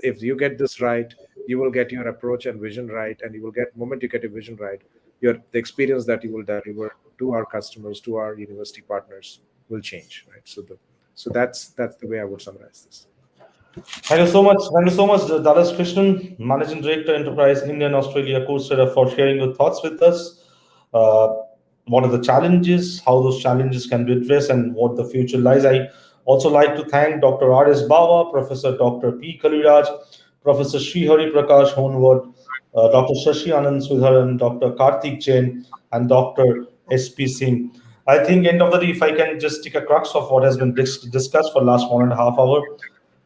If you get this right, you will get your approach and vision right, and you will get, moment you get your vision right, the experience that you will deliver to our customers, to our university partners, will change, right? So that's the way I would summarize this. Thank you so much. Thank you so much, Dadas Krishnan, Managing Director, Enterprise India and Australia Coursera, for sharing your thoughts with us. What are the challenges, how those challenges can be addressed, and what the future lies. I also like to thank Dr. R.S. Bawa, Professor Dr. P. Kaliraj, Professor Srihari Prakash Honward, Dr. Shashi Anand Sridharan, Dr. Karthik Jain, and Dr. S.P. Singh. I think, end of the day, if I can just take a crux of what has been discussed for the last 1.5 hours,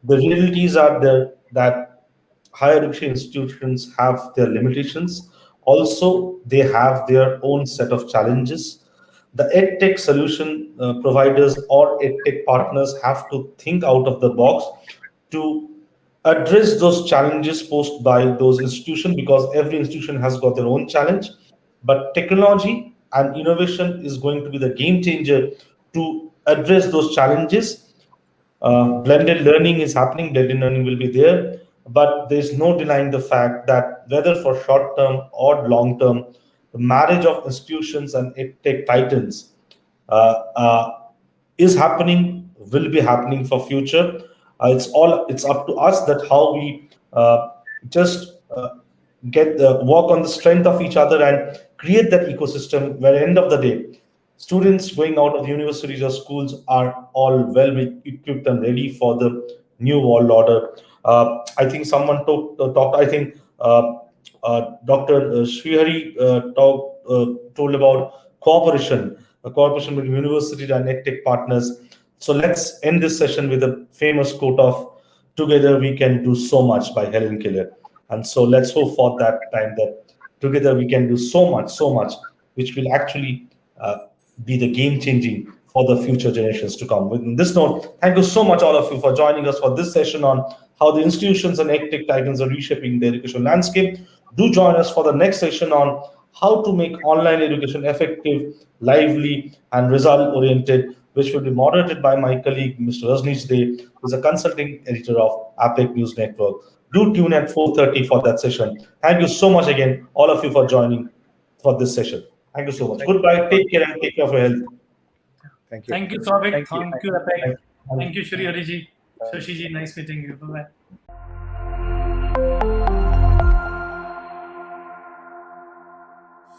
the realities are there that higher education institutions have their limitations. Also, they have their own set of challenges. The EdTech solution providers or EdTech partners have to think out of the box to address those challenges posed by those institutions, because every institution has got their own challenge. But technology and innovation is going to be the game changer to address those challenges. Blended learning is happening, blended learning will be there, but there's no denying the fact that whether for short term or long term, the marriage of institutions and tech titans is happening, will be happening for future. It's up to us that how we just get the work on the strength of each other and create that ecosystem where, end of the day, students going out of universities or schools are all well equipped and ready for the new world order. I think someone talked. I think Dr. Srihari told about cooperation, a cooperation with university and EdTech partners. So let's end this session with a famous quote of "Together we can do so much" by Helen Keller. And so let's hope for that time that together we can do so much, which will actually be the game changing for the future generations to come. With this note, thank you so much, all of you, for joining us for this session on how the institutions and EdTech titans are reshaping the educational landscape. Do join us for the next session on how to make online education effective, lively, and result-oriented, which will be moderated by my colleague, Mr. Rajneesh Dey, who is a consulting editor of APEC News Network. Do tune at 4:30 for that session. Thank you so much again, all of you, for joining for this session. Thank you so much. Goodbye. Take care and take care of your health. Thank you. Thank you, Souvik. Thank you. Thank you, Apek. Thank you, Shri Hariji. Shashi ji, nice meeting you. Bye-bye.